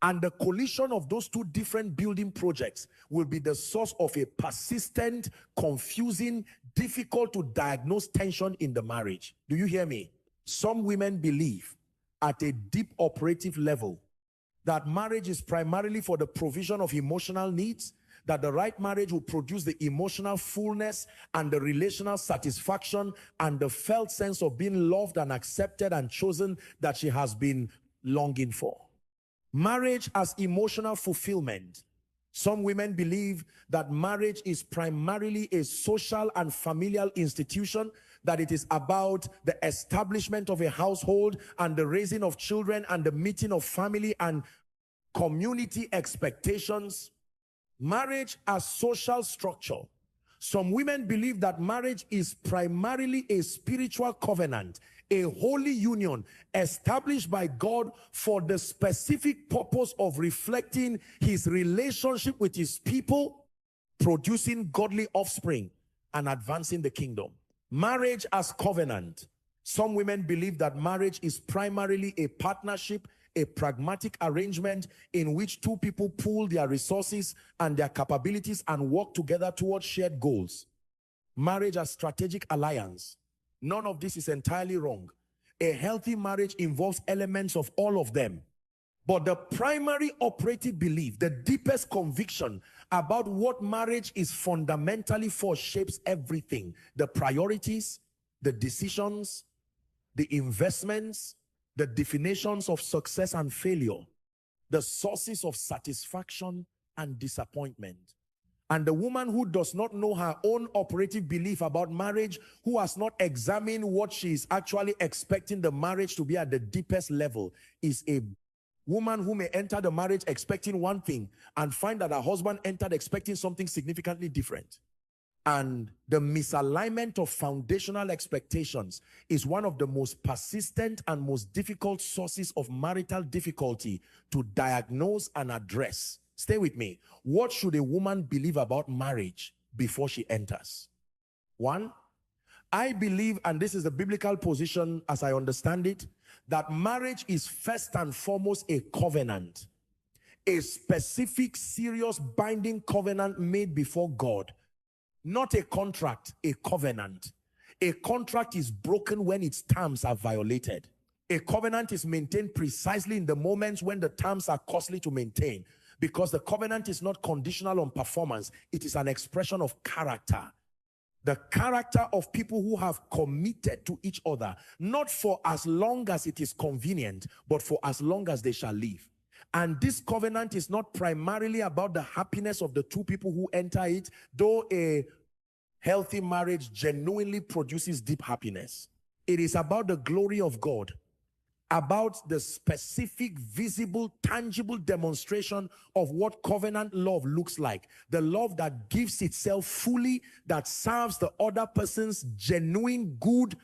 Speaker 1: And the collision of those two different building projects will be the source of a persistent, confusing, difficult to diagnose tension in the marriage. Do you hear me? Some women believe at a deep operative level that marriage is primarily for the provision of emotional needs, that the right marriage will produce the emotional fullness and the relational satisfaction and the felt sense of being loved and accepted and chosen that she has been longing for. Marriage as emotional fulfillment Some women believe that marriage is primarily a social and familial institution, that it is about the establishment of a household and the raising of children and the meeting of family and community expectations. Marriage as social structure. Some women believe that marriage is primarily a spiritual covenant, a holy union established by God for the specific purpose of reflecting his relationship with his people, producing godly offspring, and advancing the kingdom. Marriage as covenant. Some women believe that marriage is primarily a partnership, a pragmatic arrangement in which two people pool their resources and their capabilities and work together towards shared goals. Marriage as strategic alliance. None of this is entirely wrong. A healthy marriage involves elements of all of them. But the primary operative belief, the deepest conviction about what marriage is fundamentally for, shapes everything. The priorities, the decisions, the investments, the definitions of success and failure, the sources of satisfaction and disappointment. And the woman who does not know her own operative belief about marriage, who has not examined what she is actually expecting the marriage to be at the deepest level, is a woman who may enter the marriage expecting one thing and find that her husband entered expecting something significantly different. And the misalignment of foundational expectations is one of the most persistent and most difficult sources of marital difficulty to diagnose and address. Stay with me. What should a woman believe about marriage before she enters? One, I believe, and this is the biblical position as I understand it, that marriage is first and foremost a covenant, a specific, serious, binding covenant made before God. Not a contract, a covenant. A contract is broken when its terms are violated. A covenant is maintained precisely in the moments when the terms are costly to maintain, because the covenant is not conditional on performance. It is an expression of character. The character of people who have committed to each other, not for as long as it is convenient, but for as long as they shall live. And this covenant is not primarily about the happiness of the two people who enter it, though a healthy marriage genuinely produces deep happiness. It is about the glory of God, about the specific, visible, tangible demonstration of what covenant love looks like. The love that gives itself fully, that serves the other person's genuine good,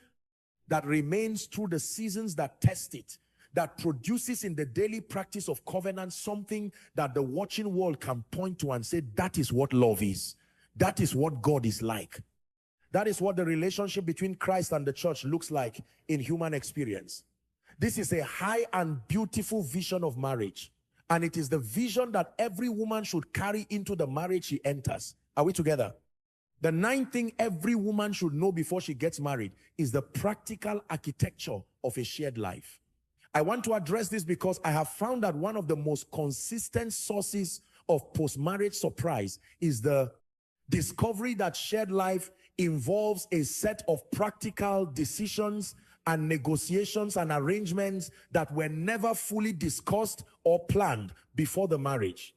Speaker 1: that remains through the seasons that test it, that produces in the daily practice of covenant something that the watching world can point to and say, that is what love is. That is what God is like. That is what the relationship between Christ and the church looks like in human experience. This is a high and beautiful vision of marriage. And it is the vision that every woman should carry into the marriage she enters. Are we together? The ninth thing every woman should know before she gets married is the practical architecture of a shared life. I want to address this because I have found that one of the most consistent sources of post-marriage surprise is the discovery that shared life involves a set of practical decisions and negotiations and arrangements that were never fully discussed or planned before the marriage.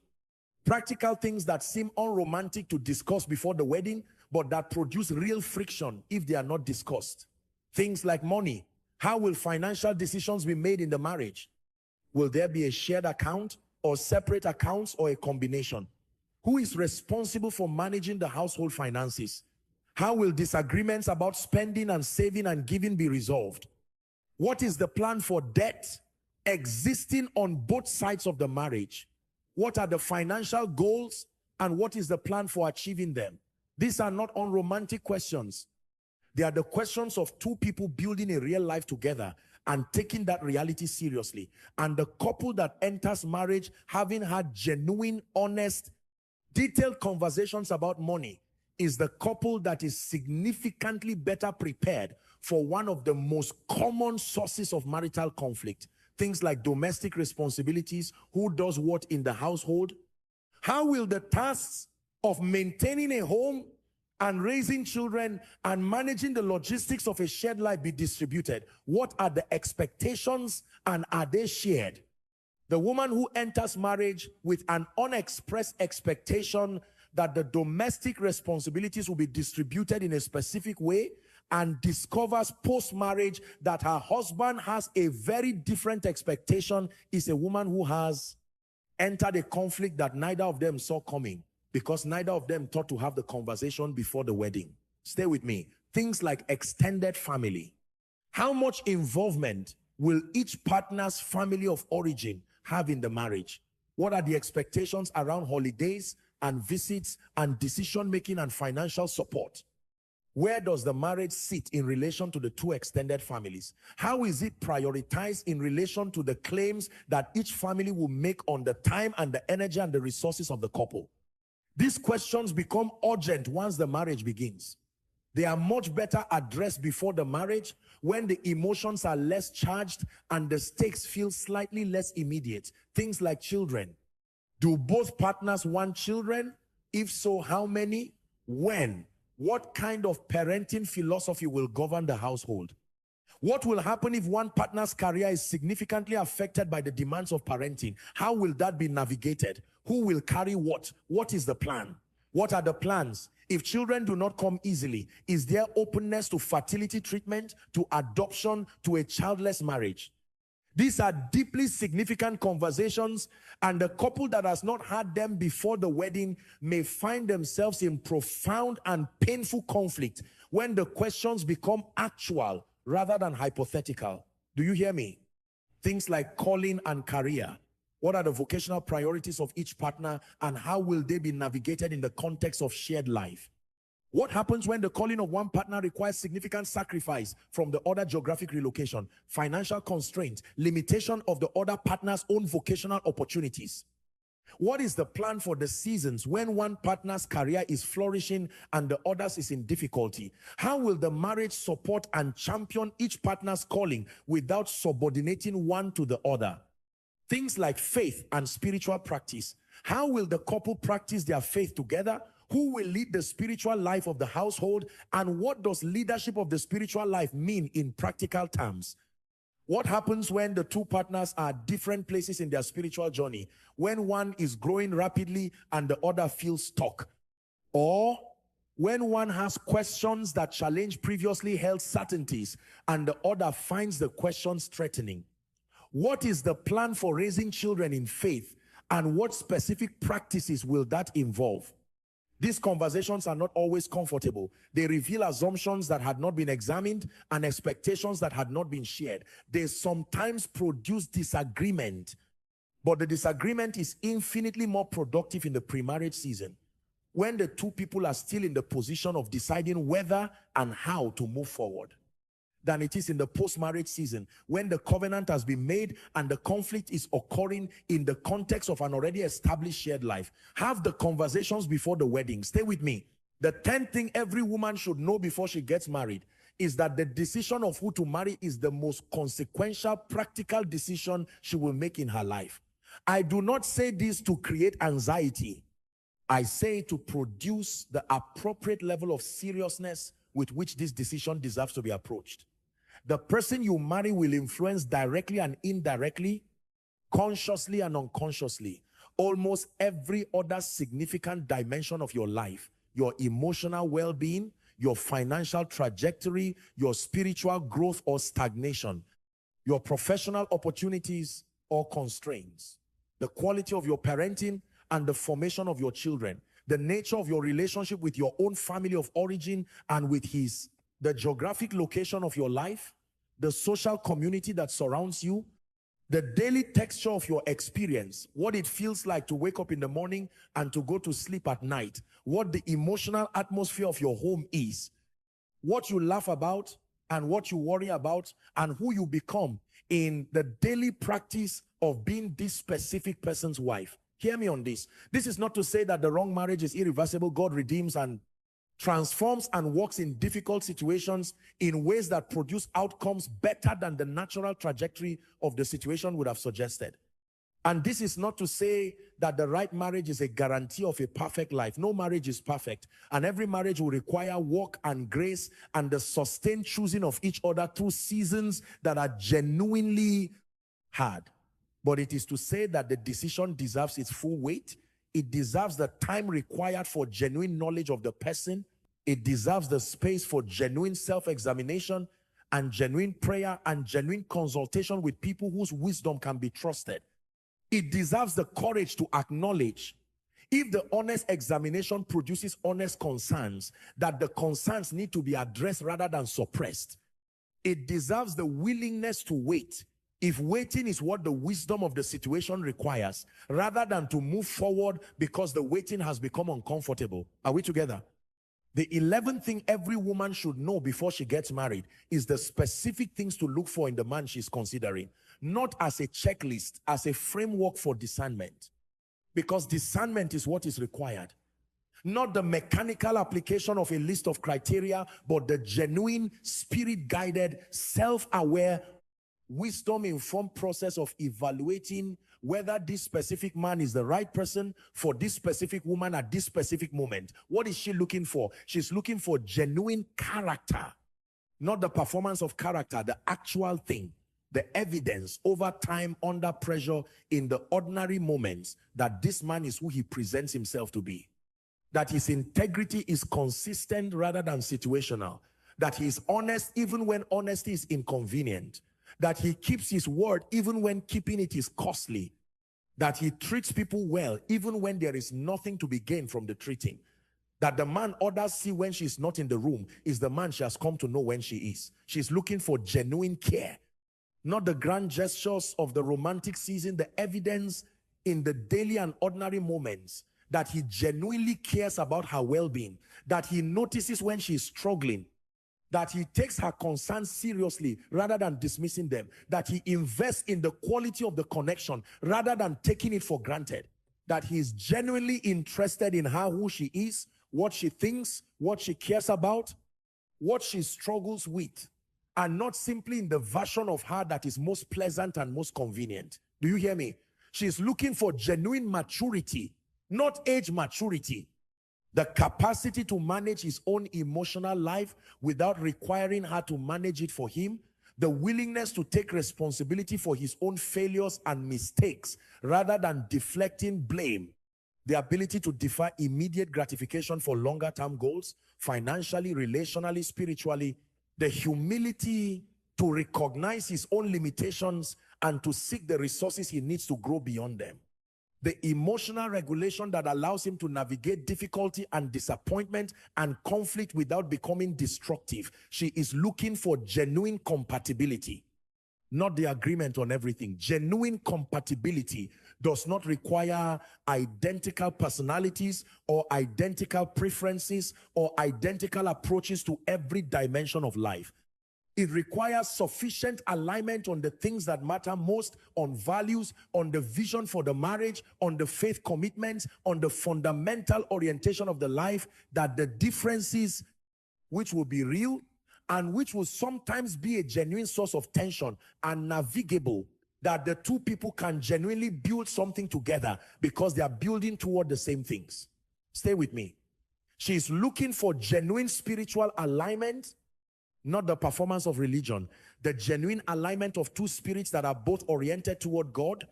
Speaker 1: Practical things that seem unromantic to discuss before the wedding, but that produce real friction if they are not discussed. Things like money. How will financial decisions be made in the marriage? Will there be a shared account or separate accounts or a combination? Who is responsible for managing the household finances? How will disagreements about spending and saving and giving be resolved? What is the plan for debt existing on both sides of the marriage? What are the financial goals and what is the plan for achieving them? These are not unromantic questions. They are the questions of two people building a real life together and taking that reality seriously. And the couple that enters marriage having had genuine, honest, detailed conversations about money is the couple that is significantly better prepared for one of the most common sources of marital conflict. Things like domestic responsibilities, who does what in the household. How will the tasks of maintaining a home and raising children and managing the logistics of a shared life be distributed? What are the expectations and are they shared? The woman who enters marriage with an unexpressed expectation that the domestic responsibilities will be distributed in a specific way, and discovers post-marriage that her husband has a very different expectation, is a woman who has entered a conflict that neither of them saw coming, because neither of them thought to have the conversation before the wedding. Stay with me. Things like extended family. How much involvement will each partner's family of origin have in the marriage? What are the expectations around holidays and visits and decision-making and financial support? Where does the marriage sit in relation to the two extended families? How is it prioritized in relation to the claims that each family will make on the time and the energy and the resources of the couple? These questions become urgent once the marriage begins. They are much better addressed before the marriage, when the emotions are less charged and the stakes feel slightly less immediate. Things like children. Do both partners want children? If so, how many? When? What kind of parenting philosophy will govern the household? What will happen if one partner's career is significantly affected by the demands of parenting? How will that be navigated? Who will carry what? What is the plan? What are the plans? If children do not come easily, is there openness to fertility treatment, to adoption, to a childless marriage? These are deeply significant conversations, and the couple that has not had them before the wedding may find themselves in profound and painful conflict when the questions become actual rather than hypothetical. Do you hear me? Things like calling and career. What are the vocational priorities of each partner, and how will they be navigated in the context of shared life? What happens when the calling of one partner requires significant sacrifice from the other geographic relocation, financial constraint, limitation of the other partner's own vocational opportunities? What is the plan for the seasons when one partner's career is flourishing and the other's is in difficulty? How will the marriage support and champion each partner's calling without subordinating one to the other? Things like faith and spiritual practice. How will the couple practice their faith together? Who will lead the spiritual life of the household? And what does leadership of the spiritual life mean in practical terms? What happens when the two partners are at different places in their spiritual journey? When one is growing rapidly and the other feels stuck? Or when one has questions that challenge previously held certainties and the other finds the questions threatening? What is the plan for raising children in faith, and what specific practices will that involve? These conversations are not always comfortable. They reveal assumptions that had not been examined and expectations that had not been shared. They sometimes produce disagreement, but the disagreement is infinitely more productive in the pre-marriage season, when the two people are still in the position of deciding whether and how to move forward, than it is in the post-marriage season, when the covenant has been made and the conflict is occurring in the context of an already established shared life. Have the conversations before the wedding. Stay with me. The 10th thing every woman should know before she gets married is that the decision of who to marry is the most consequential, practical decision she will make in her life. I do not say this to create anxiety. I say to produce the appropriate level of seriousness with which this decision deserves to be approached. The person you marry will influence directly and indirectly, consciously and unconsciously, almost every other significant dimension of your life: your emotional well-being, your financial trajectory, your spiritual growth or stagnation, your professional opportunities or constraints, the quality of your parenting and the formation of your children, the nature of your relationship with your own family of origin and with his, the geographic location of your life, the social community that surrounds you, the daily texture of your experience, what it feels like to wake up in the morning and to go to sleep at night, what the emotional atmosphere of your home is, what you laugh about and what you worry about, and who you become in the daily practice of being this specific person's wife. Hear me on this. This is not to say that the wrong marriage is irreversible. God redeems and transforms and works in difficult situations in ways that produce outcomes better than the natural trajectory of the situation would have suggested. And this is not to say that the right marriage is a guarantee of a perfect life. No marriage is perfect, and every marriage will require work and grace and the sustained choosing of each other through seasons that are genuinely hard. but it is to say that the decision deserves its full weight. It deserves the time required for genuine knowledge of the person. It deserves the space for genuine self-examination and genuine prayer and genuine consultation with people whose wisdom can be trusted. It deserves the courage to acknowledge, if the honest examination produces honest concerns, that the concerns need to be addressed rather than suppressed. It deserves the willingness to wait, if waiting is what the wisdom of the situation requires, rather than to move forward because the waiting has become uncomfortable. Are we together? The 11th thing every woman should know before she gets married is the specific things to look for in the man she's considering. Not as a checklist, as a framework for discernment. Because discernment is what is required. Not the mechanical application of a list of criteria, but the genuine, spirit-guided, self-aware, wisdom-informed process of evaluating whether this specific man is the right person for this specific woman at this specific moment. What is she looking for? She's looking for genuine character, not the performance of character, the actual thing, the evidence over time, under pressure, in the ordinary moments, that this man is who he presents himself to be. That his integrity is consistent rather than situational. That he is honest even when honesty is inconvenient. That he keeps his word even when keeping it is costly. That he treats people well even when there is nothing to be gained from the treating. That the man others see when she's not in the room is the man she has come to know when she is. She's looking for genuine care. Not the grand gestures of the romantic season, the evidence in the daily and ordinary moments that he genuinely cares about her well-being, that he notices when she's struggling, that he takes her concerns seriously rather than dismissing them, that he invests in the quality of the connection rather than taking it for granted, that he is genuinely interested in her, who she is, what she thinks, what she cares about, what she struggles with, and not simply in the version of her that is most pleasant and most convenient. Do you hear me? She's looking for genuine maturity, not age maturity. The capacity to manage his own emotional life without requiring her to manage it for him. The willingness to take responsibility for his own failures and mistakes rather than deflecting blame. The ability to defer immediate gratification for longer term goals, financially, relationally, spiritually. The humility to recognize his own limitations and to seek the resources he needs to grow beyond them. The emotional regulation that allows him to navigate difficulty and disappointment and conflict without becoming destructive. She is looking for genuine compatibility, not the agreement on everything. Genuine compatibility does not require identical personalities or identical preferences or identical approaches to every dimension of life. It requires sufficient alignment on the things that matter most, on values, on the vision for the marriage, on the faith commitments, on the fundamental orientation of the life, that the differences, which will be real and which will sometimes be a genuine source of tension and navigable, that the two people can genuinely build something together because they are building toward the same things. Stay with me. She's looking for genuine spiritual alignment, not the performance of religion. The genuine alignment of two spirits that are both oriented toward God,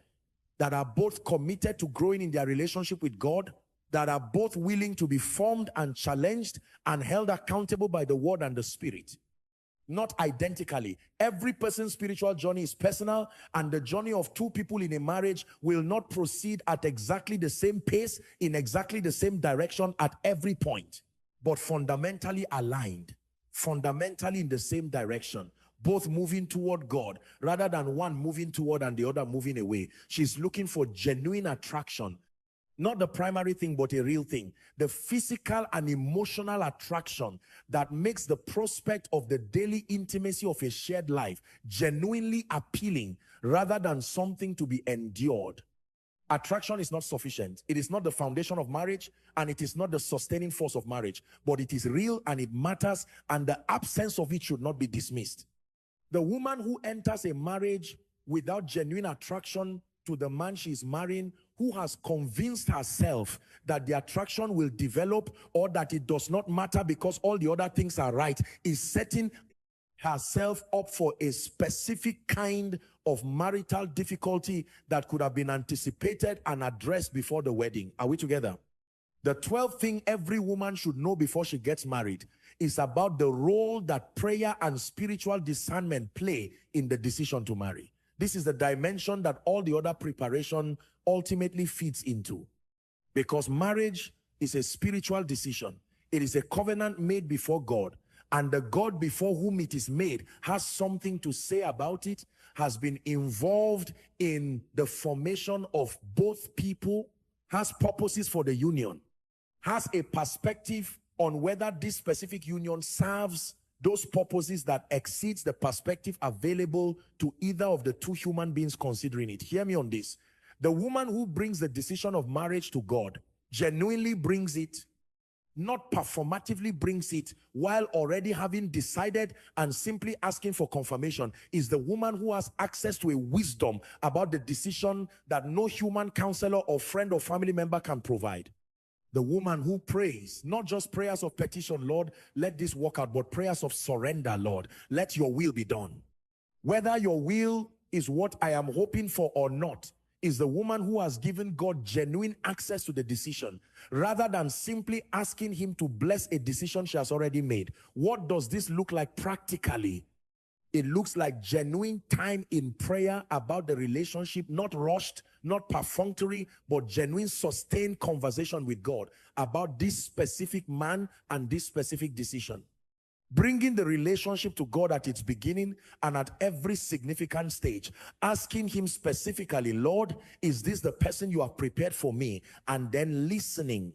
Speaker 1: that are both committed to growing in their relationship with God, that are both willing to be formed and challenged and held accountable by the word and the spirit. Not identically. Every person's spiritual journey is personal, and the journey of two people in a marriage will not proceed at exactly the same pace, in exactly the same direction at every point, but fundamentally aligned. Fundamentally in the same direction, both moving toward God rather than one moving toward and the other moving away. She's looking for genuine attraction, not the primary thing but a real thing. The physical and emotional attraction that makes the prospect of the daily intimacy of a shared life genuinely appealing rather than something to be endured. Attraction is not sufficient. It is not the foundation of marriage, and it is not the sustaining force of marriage, but it is real and it matters, and the absence of it should not be dismissed. The woman who enters a marriage without genuine attraction to the man she is marrying, who has convinced herself that the attraction will develop or that it does not matter because all the other things are right, is setting herself up for a specific kind of marital difficulty that could have been anticipated and addressed before the wedding. Are we together? The 12th thing every woman should know before she gets married is about the role that prayer and spiritual discernment play in the decision to marry. This is the dimension that all the other preparation ultimately feeds into. Because marriage is a spiritual decision. It is a covenant made before God. And the God before whom it is made has something to say about it, has been involved in the formation of both people, has purposes for the union, has a perspective on whether this specific union serves those purposes that exceeds the perspective available to either of the two human beings considering it. Hear me on this. The woman who brings the decision of marriage to God genuinely brings it, not performatively brings it, while already having decided and simply asking for confirmation, is the woman who has access to a wisdom about the decision that no human counselor or friend or family member can provide. The woman who prays, not just prayers of petition, Lord, let this work out, but prayers of surrender, Lord, let your will be done. Whether your will is what I am hoping for or not, is the woman who has given God genuine access to the decision, rather than simply asking him to bless a decision she has already made. What does this look like practically? It looks like genuine time in prayer about the relationship, not rushed, not perfunctory, but genuine sustained conversation with God about this specific man and this specific decision. Bringing the relationship to God at its beginning and at every significant stage, asking him specifically, Lord, is this the person you have prepared for me? And then listening,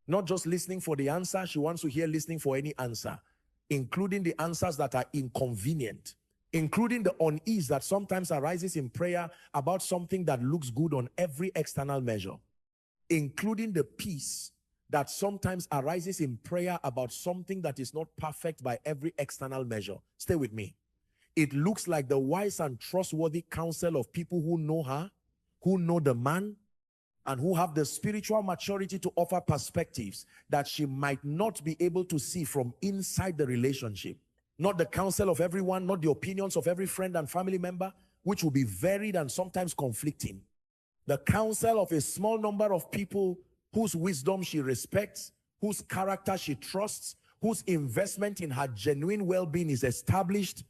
Speaker 1: not just listening for the answer. She wants to hear listening for any answer, including the answers that are inconvenient, including the unease that sometimes arises in prayer about something that looks good on every external measure, including the peace that sometimes arises in prayer about something that is not perfect by every external measure. Stay with me. It looks like the wise and trustworthy counsel of people who know her, who know the man, and who have the spiritual maturity to offer perspectives that she might not be able to see from inside the relationship. Not the counsel of everyone, not the opinions of every friend and family member, which will be varied and sometimes conflicting. The counsel of a small number of people whose wisdom she respects, whose character she trusts, whose investment in her genuine well-being is established,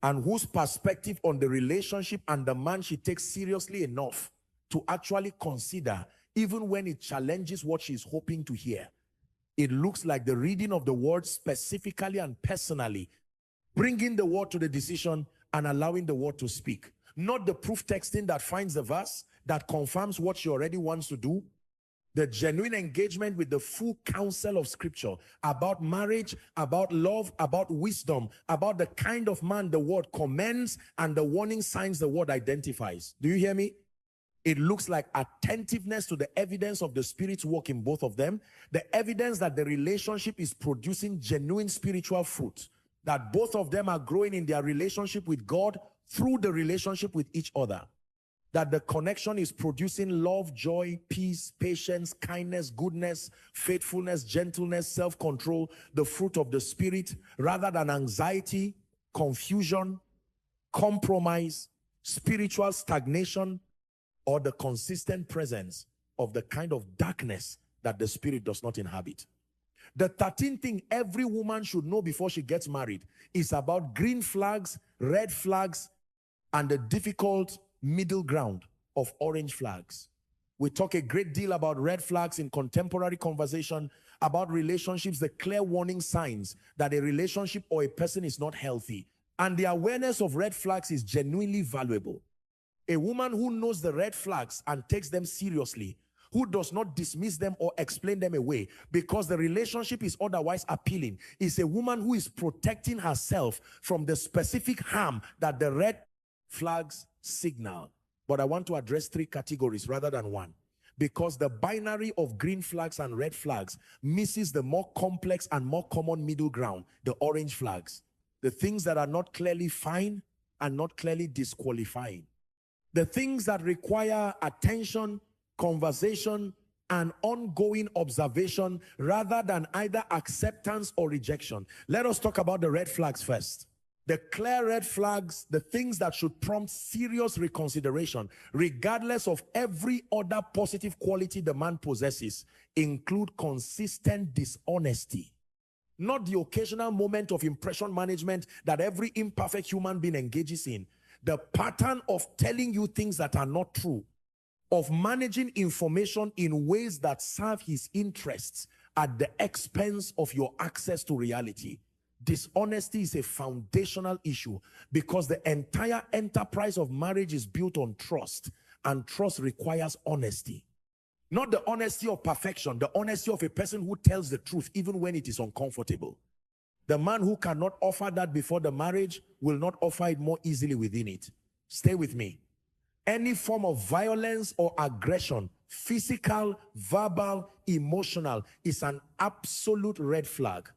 Speaker 1: and whose perspective on the relationship and the man she takes seriously enough to actually consider, even when it challenges what she's hoping to hear. It looks like the reading of the word specifically and personally, bringing the word to the decision and allowing the word to speak. Not the proof texting that finds the verse, that confirms what she already wants to do. The genuine engagement with the full counsel of scripture about marriage, about love, about wisdom, about the kind of man the word commends and the warning signs the word identifies. Do you hear me? It looks like attentiveness to the evidence of the Spirit's work in both of them, the evidence that the relationship is producing genuine spiritual fruit, that both of them are growing in their relationship with God through the relationship with each other, that the connection is producing love, joy, peace, patience, kindness, goodness, faithfulness, gentleness, self-control, the fruit of the Spirit, rather than anxiety, confusion, compromise, spiritual stagnation, or the consistent presence of the kind of darkness that the Spirit does not inhabit. The 13th thing every woman should know before she gets married is about green flags, red flags, and the difficult middle ground of orange flags. We talk a great deal about red flags in contemporary conversation, about relationships, the clear warning signs that a relationship or a person is not healthy. And the awareness of red flags is genuinely valuable. A woman who knows the red flags and takes them seriously, who does not dismiss them or explain them away because the relationship is otherwise appealing, is a woman who is protecting herself from the specific harm that the red flags signal. But I want to address three categories rather than one, because the binary of green flags and red flags misses the more complex and more common middle ground, the orange flags, the things that are not clearly fine and not clearly disqualifying. The things that require attention, conversation, and ongoing observation rather than either acceptance or rejection. Let us talk about the red flags first. The clear red flags, the things that should prompt serious reconsideration, regardless of every other positive quality the man possesses, include consistent dishonesty. Not the occasional moment of impression management that every imperfect human being engages in. The pattern of telling you things that are not true, of managing information in ways that serve his interests at the expense of your access to reality. Dishonesty is a foundational issue because the entire enterprise of marriage is built on trust, and trust requires honesty. Not the honesty of perfection, the honesty of a person who tells the truth even when it is uncomfortable. The man who cannot offer that before the marriage will not offer it more easily within it. Stay with me. Any form of violence or aggression, physical, verbal, emotional, is an absolute red flag.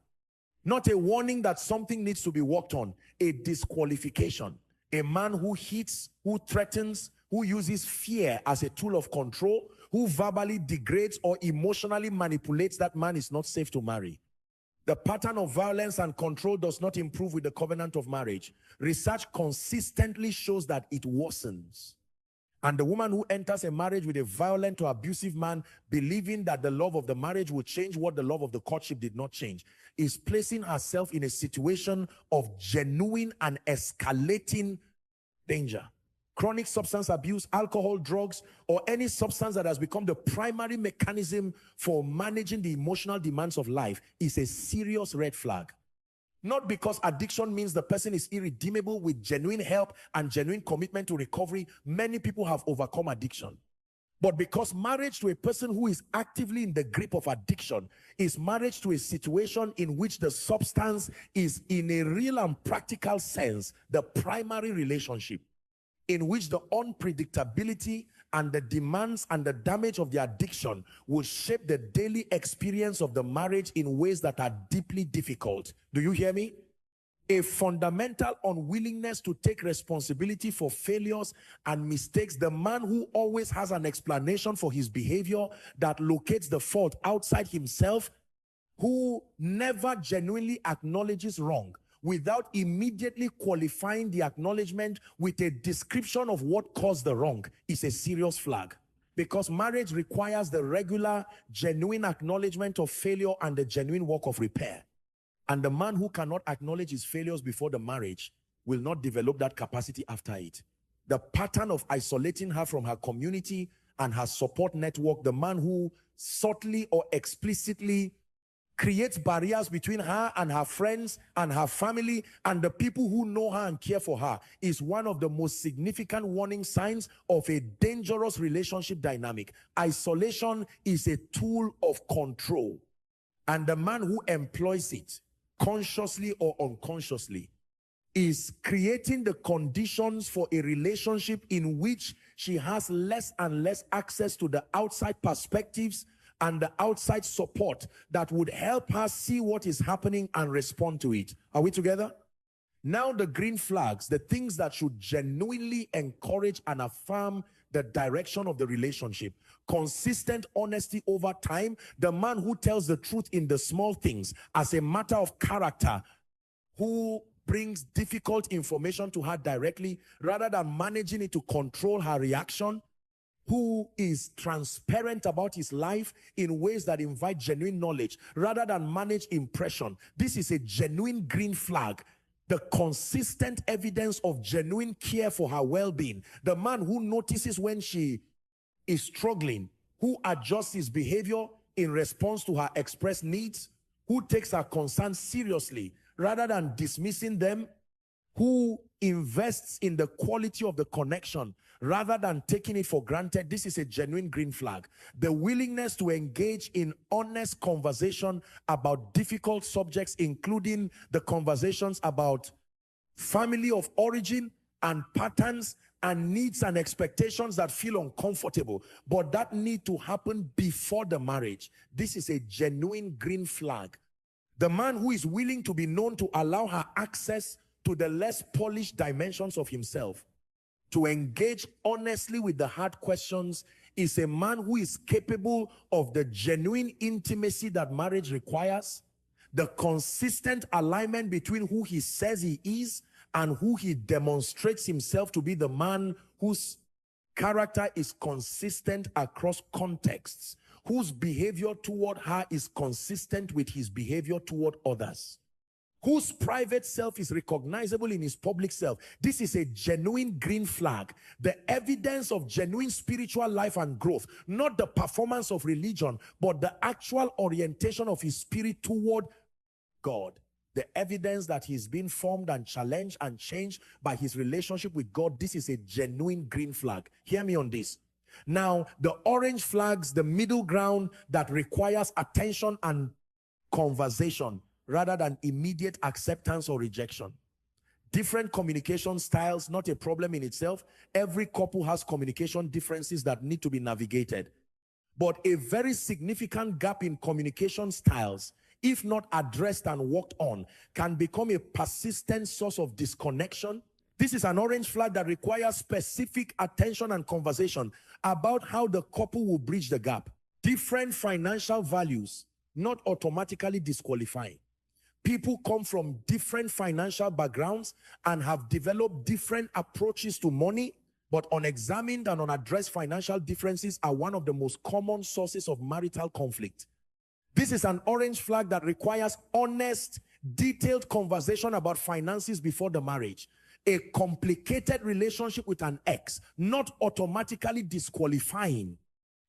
Speaker 1: Not a warning that something needs to be worked on, a disqualification. A man who hits, who threatens, who uses fear as a tool of control, who verbally degrades or emotionally manipulates that man is not safe to marry. The pattern of violence and control does not improve with the covenant of marriage. Research consistently shows that it worsens. And the woman who enters a marriage with a violent or abusive man, believing that the love of the marriage will change what the love of the courtship did not change, is placing herself in a situation of genuine and escalating danger. Chronic substance abuse, alcohol, drugs, or any substance that has become the primary mechanism for managing the emotional demands of life is a serious red flag. Not because addiction means the person is irredeemable. With genuine help and genuine commitment to recovery, many people have overcome addiction. But because marriage to a person who is actively in the grip of addiction is marriage to a situation in which the substance is, in a real and practical sense, the primary relationship, in which the unpredictability and the demands and the damage of the addiction will shape the daily experience of the marriage in ways that are deeply difficult. Do you hear me? A fundamental unwillingness to take responsibility for failures and mistakes. The man who always has an explanation for his behavior that locates the fault outside himself, who never genuinely acknowledges wrong without immediately qualifying the acknowledgement with a description of what caused the wrong, is a serious flag. Because marriage requires the regular, genuine acknowledgement of failure and the genuine work of repair. And the man who cannot acknowledge his failures before the marriage will not develop that capacity after it. The pattern of isolating her from her community and her support network, the man who subtly or explicitly creates barriers between her and her friends and her family and the people who know her and care for her, is one of the most significant warning signs of a dangerous relationship dynamic. Isolation is a tool of control, and the man who employs it, consciously or unconsciously, is creating the conditions for a relationship in which she has less and less access to the outside perspectives and the outside support that would help her see what is happening and respond to it. Are we together? Now the green flags, the things that should genuinely encourage and affirm the direction of the relationship. Consistent honesty over time. The man who tells the truth in the small things as a matter of character, who brings difficult information to her directly rather than managing it to control her reaction, who is transparent about his life in ways that invite genuine knowledge rather than manage impression. This is a genuine green flag. The consistent evidence of genuine care for her well-being. The man who notices when she is struggling, who adjusts his behavior in response to her expressed needs, who takes her concerns seriously rather than dismissing them, who invests in the quality of the connection rather than taking it for granted. This is a genuine green flag. The willingness to engage in honest conversation about difficult subjects, including the conversations about family of origin and patterns and needs and expectations that feel uncomfortable, but that need to happen before the marriage. This is a genuine green flag. The man who is willing to be known to allow her access to the less polished dimensions of himself, to engage honestly with the hard questions, is a man who is capable of the genuine intimacy that marriage requires, the consistent alignment between who he says he is and who he demonstrates himself to be the man whose character is consistent across contexts, whose behavior toward her is consistent with his behavior toward others, whose private self is recognizable in his public self. This is a genuine green flag, the evidence of genuine spiritual life and growth, not the performance of religion, but the actual orientation of his spirit toward God. The evidence that he's been formed and challenged and changed by his relationship with God. This is a genuine green flag. Hear me on this. Now, the orange flags, the middle ground that requires attention and conversation rather than immediate acceptance or rejection. Different communication styles, not a problem in itself. Every couple has communication differences that need to be navigated. But a very significant gap in communication styles, if not addressed and worked on, can become a persistent source of disconnection. This is an orange flag that requires specific attention and conversation about how the couple will bridge the gap. Different financial values, not automatically disqualifying. People come from different financial backgrounds and have developed different approaches to money, but unexamined and unaddressed financial differences are one of the most common sources of marital conflict. This is an orange flag that requires honest, detailed conversation about finances before the marriage. A complicated relationship with an ex, not automatically disqualifying.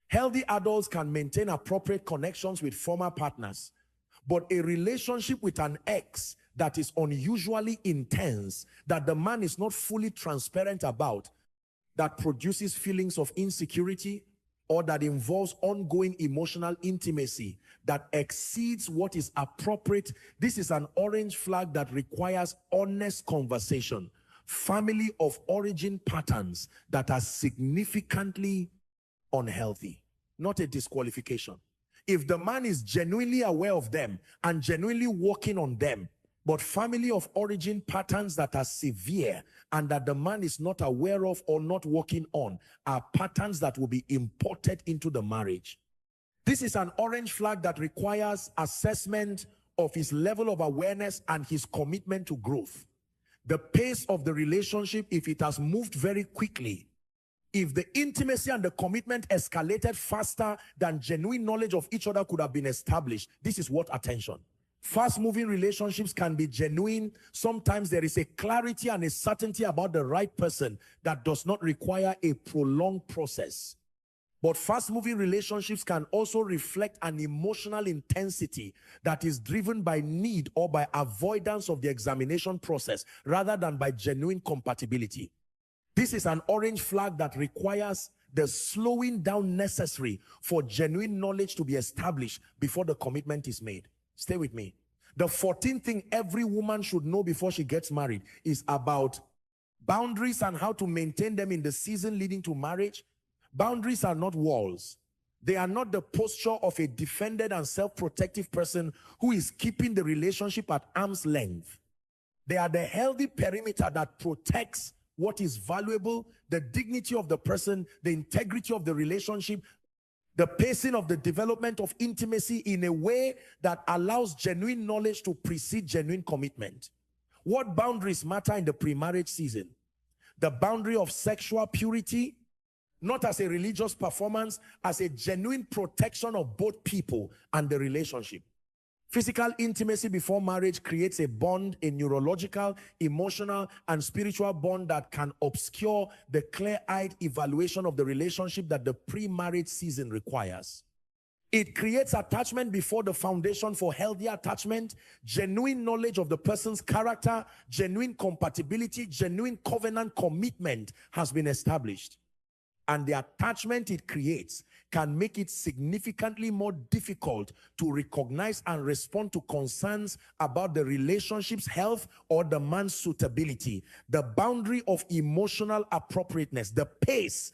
Speaker 1: Healthy adults can maintain appropriate connections with former partners, but a relationship with an ex that is unusually intense, that the man is not fully transparent about, that produces feelings of insecurity, or that involves ongoing emotional intimacy that exceeds what is appropriate, this is an orange flag that requires honest conversation. Family of origin patterns that are significantly unhealthy, not a disqualification. If the man is genuinely aware of them and genuinely working on them, but family of origin patterns that are severe and that the man is not aware of or not working on are patterns that will be imported into the marriage. This is an orange flag that requires assessment of his level of awareness and his commitment to growth. The pace of the relationship, if it has moved very quickly, if the intimacy and the commitment escalated faster than genuine knowledge of each other could have been established, this is worth attention. Fast-moving relationships can be genuine. Sometimes there is a clarity and a certainty about the right person that does not require a prolonged process. But fast-moving relationships can also reflect an emotional intensity that is driven by need or by avoidance of the examination process rather than by genuine compatibility. This is an orange flag that requires the slowing down necessary for genuine knowledge to be established before the commitment is made. Stay with me. The 14th thing every woman should know before she gets married is about boundaries and how to maintain them in the season leading to marriage. Boundaries are not walls. They are not the posture of a defended and self-protective person who is keeping the relationship at arm's length. They are the healthy perimeter that protects what is valuable, the dignity of the person, the integrity of the relationship, the pacing of the development of intimacy in a way that allows genuine knowledge to precede genuine commitment. What boundaries matter in the pre-marriage season? The boundary of sexual purity, not as a religious performance, as a genuine protection of both people and the relationship. Physical intimacy before marriage creates a bond, a neurological, emotional, and spiritual bond that can obscure the clear-eyed evaluation of the relationship that the pre-marriage season requires. It creates attachment before the foundation for healthy attachment, genuine knowledge of the person's character, genuine compatibility, genuine covenant commitment has been established. And the attachment it creates can make it significantly more difficult to recognize and respond to concerns about the relationship's health or the man's suitability. The boundary of emotional appropriateness, the pace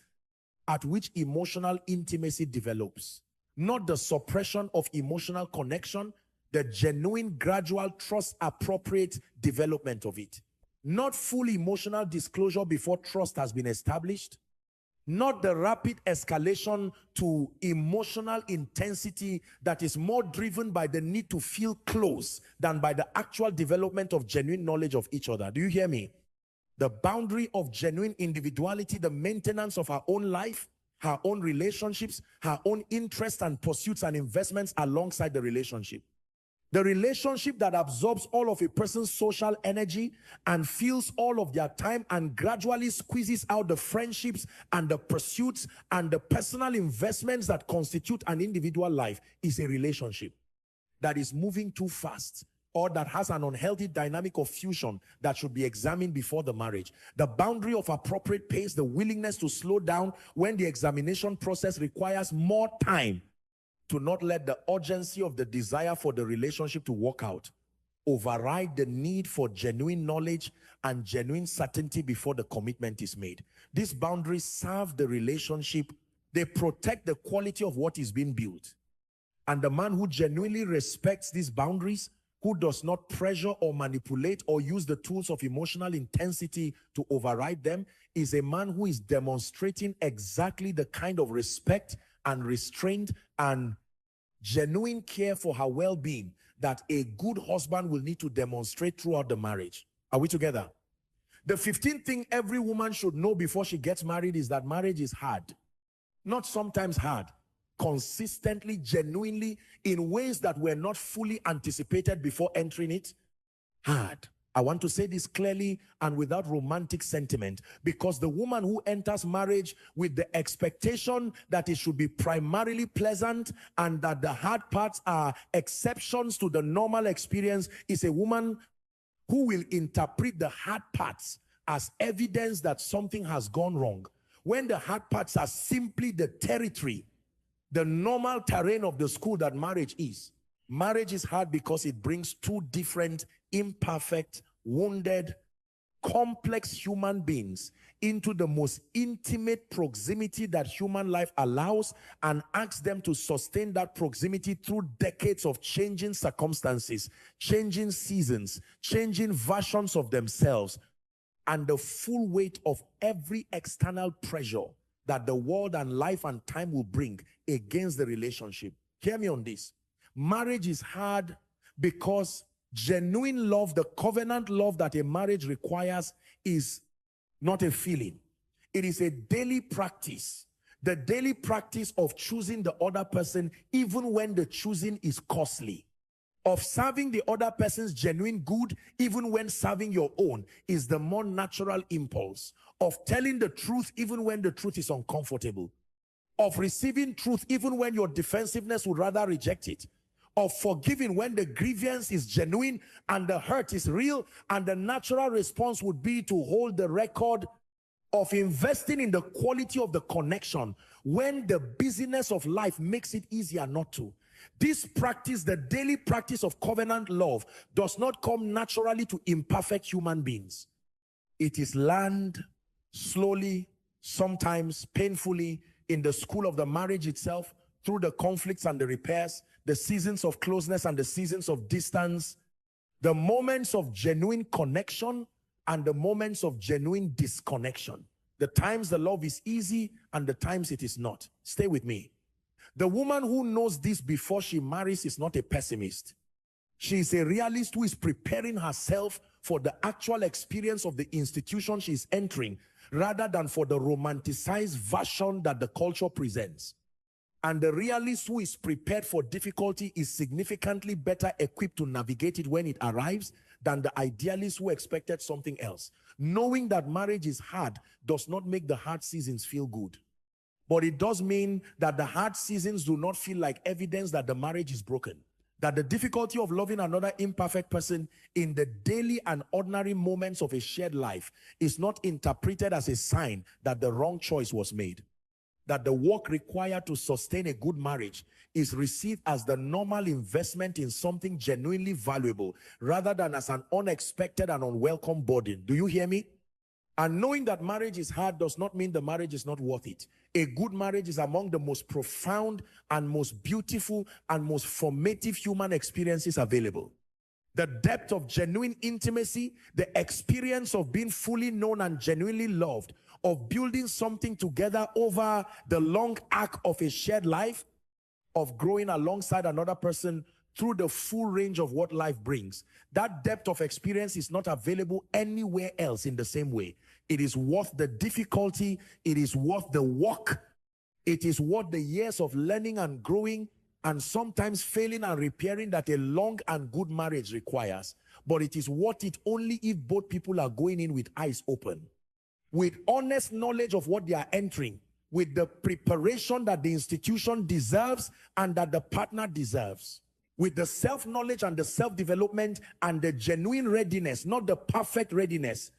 Speaker 1: at which emotional intimacy develops, not the suppression of emotional connection, the genuine, gradual, trust-appropriate development of it. Not full emotional disclosure before trust has been established, not the rapid escalation to emotional intensity that is more driven by the need to feel close than by the actual development of genuine knowledge of each other. Do you hear me? The boundary of genuine individuality, the maintenance of her own life, her own relationships, her own interests and pursuits and investments alongside the relationship. The relationship that absorbs all of a person's social energy and fills all of their time and gradually squeezes out the friendships and the pursuits and the personal investments that constitute an individual life is a relationship that is moving too fast, or that has an unhealthy dynamic of fusion that should be examined before the marriage. The boundary of appropriate pace, the willingness to slow down when the examination process requires more time, to not let the urgency of the desire for the relationship to work out override the need for genuine knowledge and genuine certainty before the commitment is made. These boundaries serve the relationship. They protect the quality of what is being built. And the man who genuinely respects these boundaries, who does not pressure or manipulate or use the tools of emotional intensity to override them, is a man who is demonstrating exactly the kind of respect and restraint and genuine care for her well-being that a good husband will need to demonstrate throughout the marriage. Are we together? The 15th thing every woman should know before she gets married is that marriage is hard. Not sometimes hard. Consistently, genuinely, in ways that were not fully anticipated before entering it, hard. I want to say this clearly and without romantic sentiment, because the woman who enters marriage with the expectation that it should be primarily pleasant and that the hard parts are exceptions to the normal experience is a woman who will interpret the hard parts as evidence that something has gone wrong, when the hard parts are simply the territory, the normal terrain of the school that marriage is. Marriage is hard because it brings two different, imperfect, wounded, complex human beings into the most intimate proximity that human life allows, and asks them to sustain that proximity through decades of changing circumstances, changing seasons, changing versions of themselves, and the full weight of every external pressure that the world and life and time will bring against the relationship. Hear me on this. Marriage is hard because genuine love, the covenant love that a marriage requires, is not a feeling. It is a daily practice. The daily practice of choosing the other person even when the choosing is costly. Of serving the other person's genuine good even when serving your own is the more natural impulse. Of telling the truth even when the truth is uncomfortable. Of receiving truth even when your defensiveness would rather reject it. Of forgiving when the grievance is genuine and the hurt is real, and the natural response would be to hold the record. Of investing in the quality of the connection when the busyness of life makes it easier not to. This practice, the daily practice of covenant love, does not come naturally to imperfect human beings. It is learned slowly, sometimes painfully, in the school of the marriage itself, through the conflicts and the repairs, the seasons of closeness and the seasons of distance, the moments of genuine connection and the moments of genuine disconnection. The times the love is easy and the times it is not. Stay with me. The woman who knows this before she marries is not a pessimist. She is a realist who is preparing herself for the actual experience of the institution she is entering, rather than for the romanticized version that the culture presents. And the realist who is prepared for difficulty is significantly better equipped to navigate it when it arrives than the idealist who expected something else. Knowing that marriage is hard does not make the hard seasons feel good. But it does mean that the hard seasons do not feel like evidence that the marriage is broken. That the difficulty of loving another imperfect person in the daily and ordinary moments of a shared life is not interpreted as a sign that the wrong choice was made. That the work required to sustain a good marriage is received as the normal investment in something genuinely valuable, rather than as an unexpected and unwelcome burden. Do you hear me? And knowing that marriage is hard does not mean the marriage is not worth it. A good marriage is among the most profound and most beautiful and most formative human experiences available. The depth of genuine intimacy, the experience of being fully known and genuinely loved, of building something together over the long arc of a shared life, of growing alongside another person, through the full range of what life brings. That depth of experience is not available anywhere else in the same way. It is worth the difficulty. It is worth the work. It is worth the years of learning and growing, and sometimes failing and repairing that a long and good marriage requires. But it is worth it only if both people are going in with eyes open, with honest knowledge of what they are entering, with the preparation that the institution deserves and that the partner deserves, with the self-knowledge and the self-development and the genuine readiness, not the perfect readiness,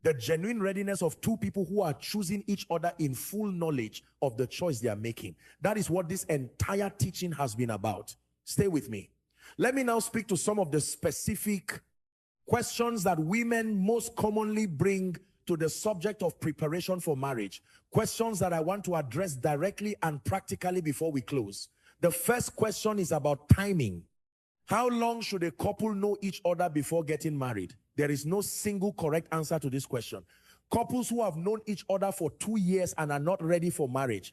Speaker 1: the genuine readiness of two people who are choosing each other in full knowledge of the choice they are making. That is what this entire teaching has been about. Stay with me. Let me now speak to some of the specific questions that women most commonly bring to the subject of preparation for marriage. Questions that I want to address directly and practically before we close. The first question is about timing. How long should a couple know each other before getting married? There is no single correct answer to this question. Couples who have known each other for 2 years and are not ready for marriage.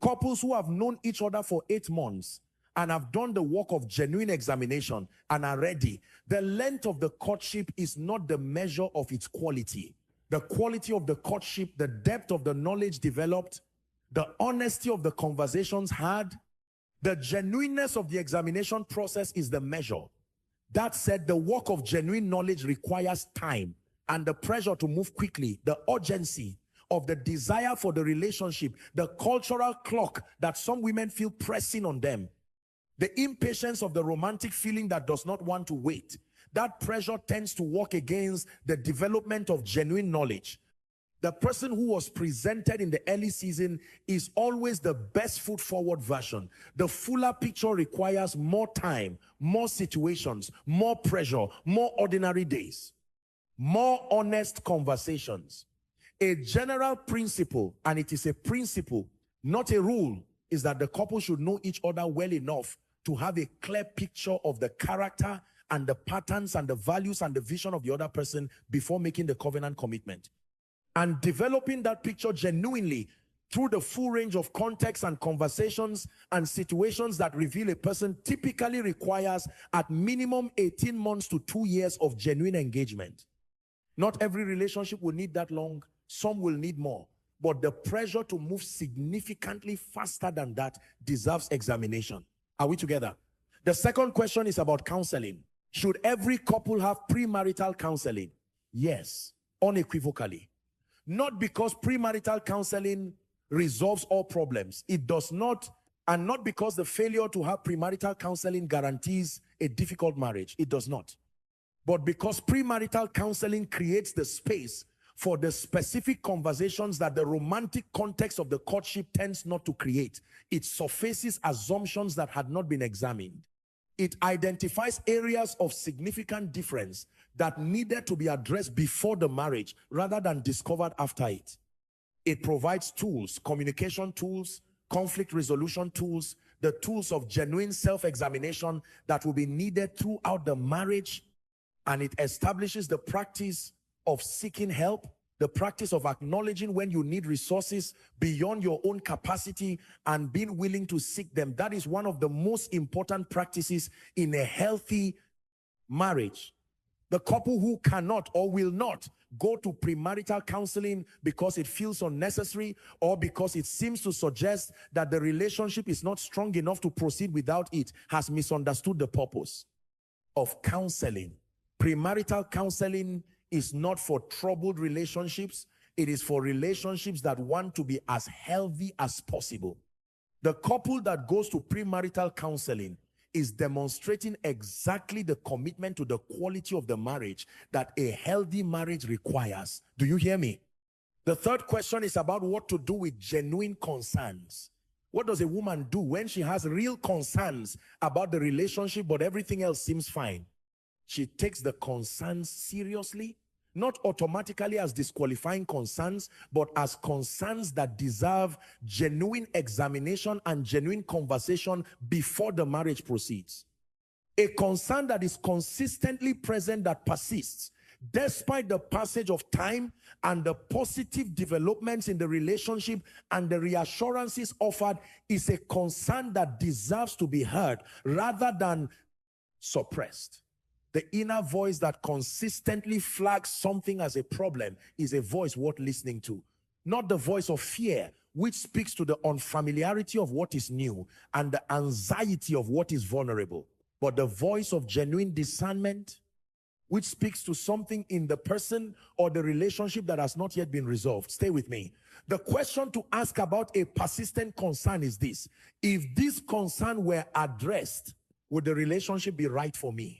Speaker 1: Couples who have known each other for 8 months and have done the work of genuine examination and are ready. The length of the courtship is not the measure of its quality. The quality of the courtship, the depth of the knowledge developed, the honesty of the conversations had, the genuineness of the examination process is the measure. That said, the work of genuine knowledge requires time and the pressure to move quickly, the urgency of the desire for the relationship, the cultural clock that some women feel pressing on them, the impatience of the romantic feeling that does not want to wait. That pressure tends to work against the development of genuine knowledge. The person who was presented in the early season is always the best foot forward version. The fuller picture requires more time, more situations, more pressure, more ordinary days, more honest conversations. A general principle, and it is a principle, not a rule, is that the couple should know each other well enough to have a clear picture of the character and the patterns and the values and the vision of the other person before making the covenant commitment. And developing that picture genuinely through the full range of contexts and conversations and situations that reveal a person typically requires at minimum 18 months to 2 years of genuine engagement. Not every relationship will need that long. Some will need more. But the pressure to move significantly faster than that deserves examination. Are we together? The second question is about counseling. Should every couple have premarital counseling? Yes, unequivocally. Not because premarital counseling resolves all problems. It does not, and not because the failure to have premarital counseling guarantees a difficult marriage. It does not. But because premarital counseling creates the space for the specific conversations that the romantic context of the courtship tends not to create. It surfaces assumptions that had not been examined. It identifies areas of significant difference that needed to be addressed before the marriage rather than discovered after it. It provides tools, communication tools, conflict resolution tools, the tools of genuine self-examination that will be needed throughout the marriage, and it establishes the practice of seeking help, the practice of acknowledging when you need resources beyond your own capacity and being willing to seek them. That is one of the most important practices in a healthy marriage. The couple who cannot or will not go to premarital counseling because it feels unnecessary or because it seems to suggest that the relationship is not strong enough to proceed without it has misunderstood the purpose of counseling. Premarital counseling is not for troubled relationships. It is for relationships that want to be as healthy as possible. The couple that goes to premarital counseling is demonstrating exactly the commitment to the quality of the marriage that a healthy marriage requires. Do you hear me? The third question is about what to do with genuine concerns. What does a woman do when she has real concerns about the relationship, but everything else seems fine? She takes the concerns seriously, not automatically as disqualifying concerns, but as concerns that deserve genuine examination and genuine conversation before the marriage proceeds. A concern that is consistently present, that persists, despite the passage of time and the positive developments in the relationship and the reassurances offered, is a concern that deserves to be heard rather than suppressed. The inner voice that consistently flags something as a problem is a voice worth listening to. Not the voice of fear, which speaks to the unfamiliarity of what is new and the anxiety of what is vulnerable, but the voice of genuine discernment, which speaks to something in the person or the relationship that has not yet been resolved. Stay with me. The question to ask about a persistent concern is this: if this concern were addressed, would the relationship be right for me?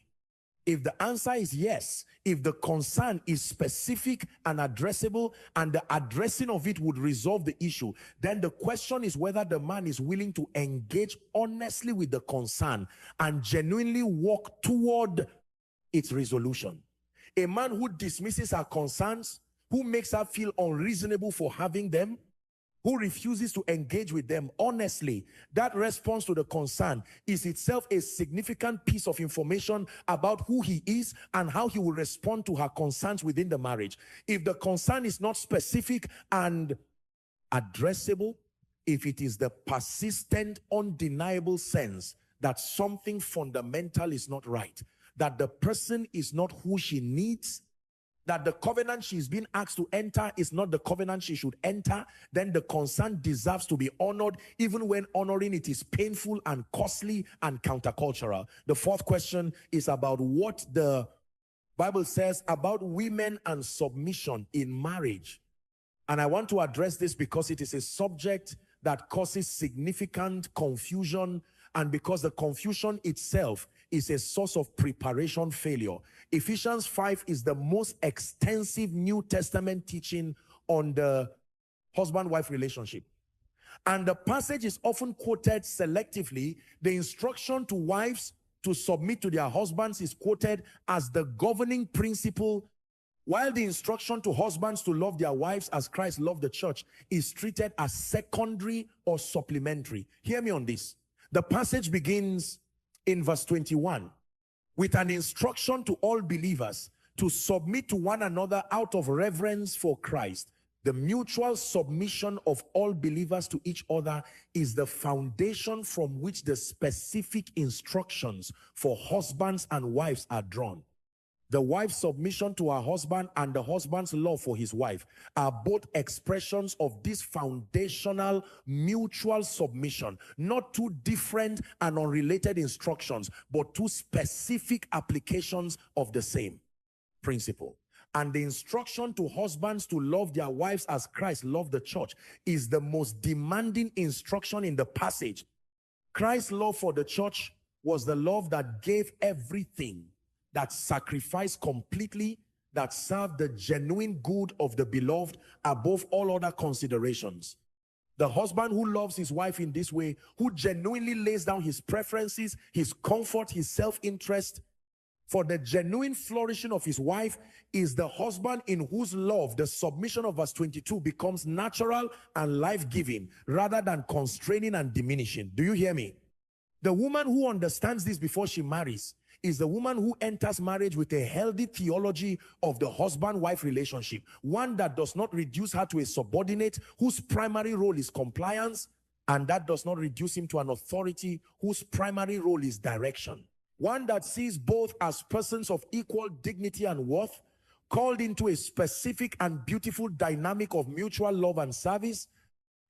Speaker 1: If the answer is yes, if the concern is specific and addressable and the addressing of it would resolve the issue, then the question is whether the man is willing to engage honestly with the concern and genuinely walk toward its resolution. A man who dismisses her concerns, who makes her feel unreasonable for having them, who refuses to engage with them honestly, that response to the concern is itself a significant piece of information about who he is and how he will respond to her concerns within the marriage. If the concern is not specific and addressable, if it is the persistent, undeniable sense that something fundamental is not right, that the person is not who she needs, that the covenant she's been asked to enter is not the covenant she should enter, then the concern deserves to be honored, even when honoring it is painful and costly and countercultural. The fourth question is about what the Bible says about women and submission in marriage. And I want to address this because it is a subject that causes significant confusion, and because the confusion itself is a source of preparation failure. Ephesians 5 is the most extensive New Testament teaching on the husband-wife relationship. And the passage is often quoted selectively. The instruction to wives to submit to their husbands is quoted as the governing principle, while the instruction to husbands to love their wives as Christ loved the church is treated as secondary or supplementary. Hear me on this. The passage begins in verse 21 with an instruction to all believers to submit to one another out of reverence for Christ. The mutual submission of all believers to each other is the foundation from which the specific instructions for husbands and wives are drawn. The wife's submission to her husband and the husband's love for his wife are both expressions of this foundational mutual submission. Not two different and unrelated instructions, but two specific applications of the same principle. And the instruction to husbands to love their wives as Christ loved the church is the most demanding instruction in the passage. Christ's love for the church was the love that gave everything, that sacrificed completely, that served the genuine good of the beloved above all other considerations. The husband who loves his wife in this way, who genuinely lays down his preferences, his comfort, his self-interest for the genuine flourishing of his wife, is the husband in whose love the submission of verse 22 becomes natural and life-giving rather than constraining and diminishing. Do you hear me? The woman who understands this before she marries is the woman who enters marriage with a healthy theology of the husband-wife relationship, one that does not reduce her to a subordinate whose primary role is compliance, and that does not reduce him to an authority whose primary role is direction. One that sees both as persons of equal dignity and worth, called into a specific and beautiful dynamic of mutual love and service,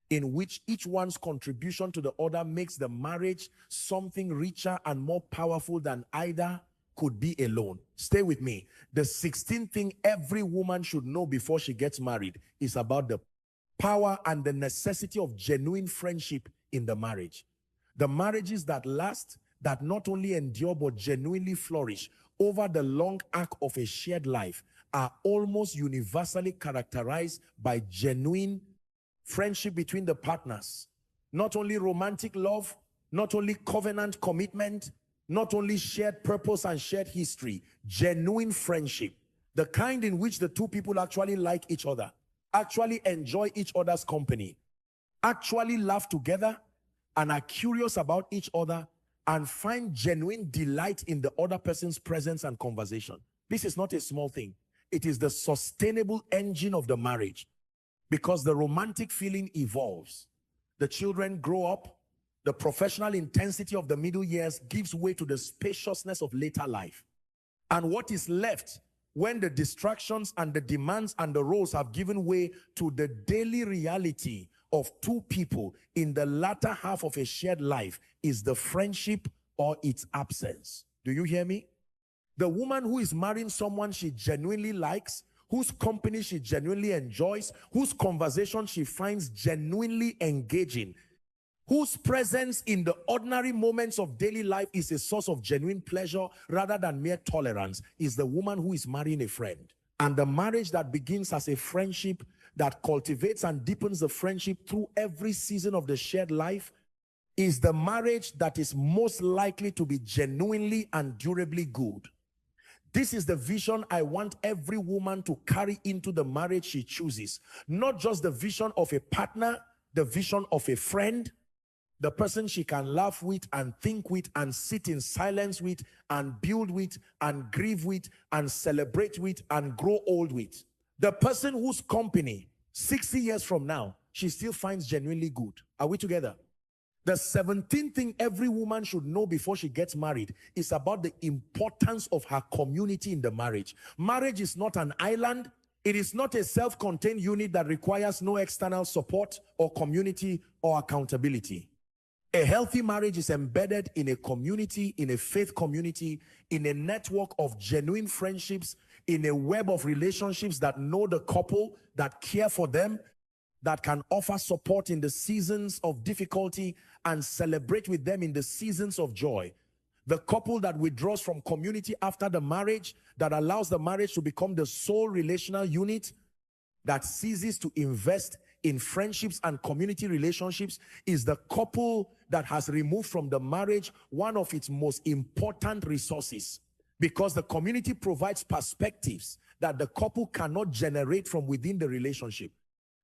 Speaker 1: in which each one's contribution to the other makes the marriage something richer and more powerful than either could be alone. Stay with me. The 16th thing every woman should know before she gets married is about the power and the necessity of genuine friendship in the marriage. The marriages that last, that not only endure but genuinely flourish over the long arc of a shared life, are almost universally characterized by genuine friendship between the partners. Not only romantic love, not only covenant commitment, not only shared purpose and shared history, genuine friendship. The kind in which the two people actually like each other, actually enjoy each other's company, actually laugh together and are curious about each other and find genuine delight in the other person's presence and conversation. This is not a small thing. It is the sustainable engine of the marriage. Because the romantic feeling evolves. The children grow up. The professional intensity of the middle years gives way to the spaciousness of later life. And what is left when the distractions and the demands and the roles have given way to the daily reality of two people in the latter half of a shared life is the friendship or its absence. Do you hear me? The woman who is marrying someone she genuinely likes, whose company she genuinely enjoys, whose conversation she finds genuinely engaging, whose presence in the ordinary moments of daily life is a source of genuine pleasure rather than mere tolerance, is the woman who is marrying a friend. And the marriage that begins as a friendship that cultivates and deepens the friendship through every season of the shared life is the marriage that is most likely to be genuinely and durably good. This is the vision I want every woman to carry into the marriage she chooses. Not just the vision of a partner, the vision of a friend, the person she can laugh with and think with and sit in silence with and build with and grieve with and celebrate with and grow old with. The person whose company 60 years from now, she still finds genuinely good. Are we together? The 17th thing every woman should know before she gets married is about the importance of her community in the marriage. Marriage is not an island. It is not a self-contained unit that requires no external support or community or accountability. A healthy marriage is embedded in a community, in a faith community, in a network of genuine friendships, in a web of relationships that know the couple, that care for them, that can offer support in the seasons of difficulty and celebrate with them in the seasons of joy. The couple that withdraws from community after the marriage, that allows the marriage to become the sole relational unit, that ceases to invest in friendships and community relationships, is the couple that has removed from the marriage one of its most important resources, because the community provides perspectives that the couple cannot generate from within the relationship.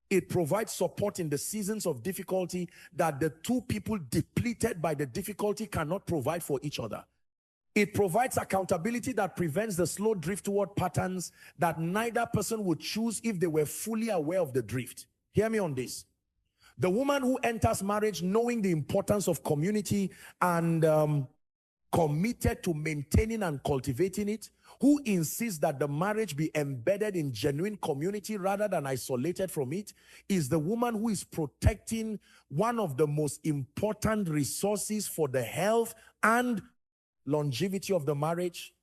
Speaker 1: It provides support in the seasons of difficulty that the two people depleted by the difficulty cannot provide for each other. It provides accountability that prevents the slow drift toward patterns that neither person would choose if they were fully aware of the drift. Hear me on this. The woman who enters marriage knowing the importance of community and committed to maintaining and cultivating it, who insists that the marriage be embedded in genuine community rather than isolated from it, is the woman who is protecting one of the most important resources for the health and longevity of the marriage.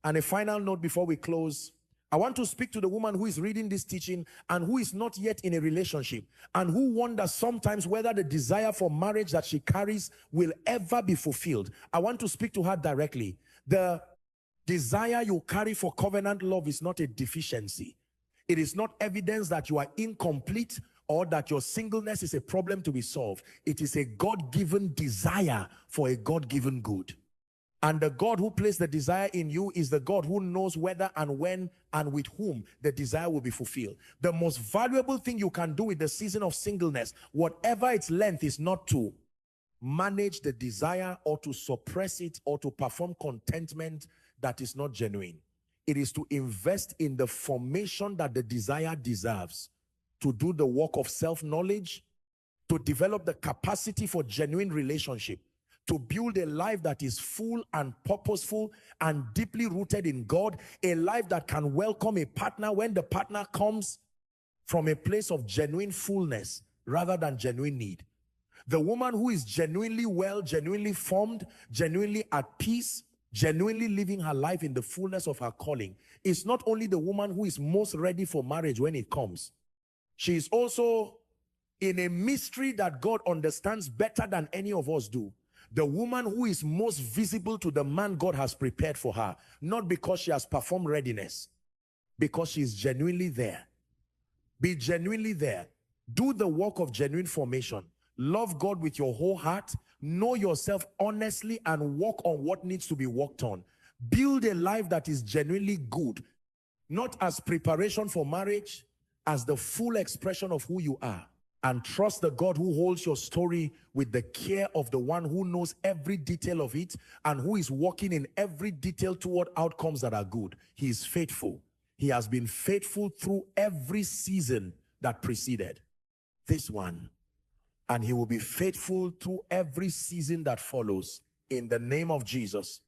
Speaker 1: And a final note before we close. I want to speak to the woman who is reading this teaching and who is not yet in a relationship and who wonders sometimes whether the desire for marriage that she carries will ever be fulfilled. I want to speak to her directly. The desire you carry for covenant love is not a deficiency. It is not evidence that you are incomplete or that your singleness is a problem to be solved. It is a God-given desire for a God-given good. And the God who placed the desire in you is the God who knows whether and when and with whom the desire will be fulfilled. The most valuable thing you can do with the season of singleness, whatever its length, is not to manage the desire or to suppress it or to perform contentment that is not genuine. It is to invest in the formation that the desire deserves, to do the work of self-knowledge, to develop the capacity for genuine relationship, to build a life that is full and purposeful and deeply rooted in God, a life that can welcome a partner when the partner comes from a place of genuine fullness rather than genuine need. The woman who is genuinely well, genuinely formed, genuinely at peace, genuinely living her life in the fullness of her calling is not only the woman who is most ready for marriage when it comes. She is also in a mystery that God understands better than any of us do. The woman who is most visible to the man God has prepared for her, not because she has performed readiness, because she is genuinely there. Be genuinely there. Do the work of genuine formation. Love God with your whole heart. Know yourself honestly and work on what needs to be worked on. Build a life that is genuinely good, not as preparation for marriage, as the full expression of who you are. And trust the God who holds your story with the care of the one who knows every detail of it and who is working in every detail toward outcomes that are good. He is faithful. He has been faithful through every season that preceded this one. and he will be faithful through every season that follows, in the name of Jesus.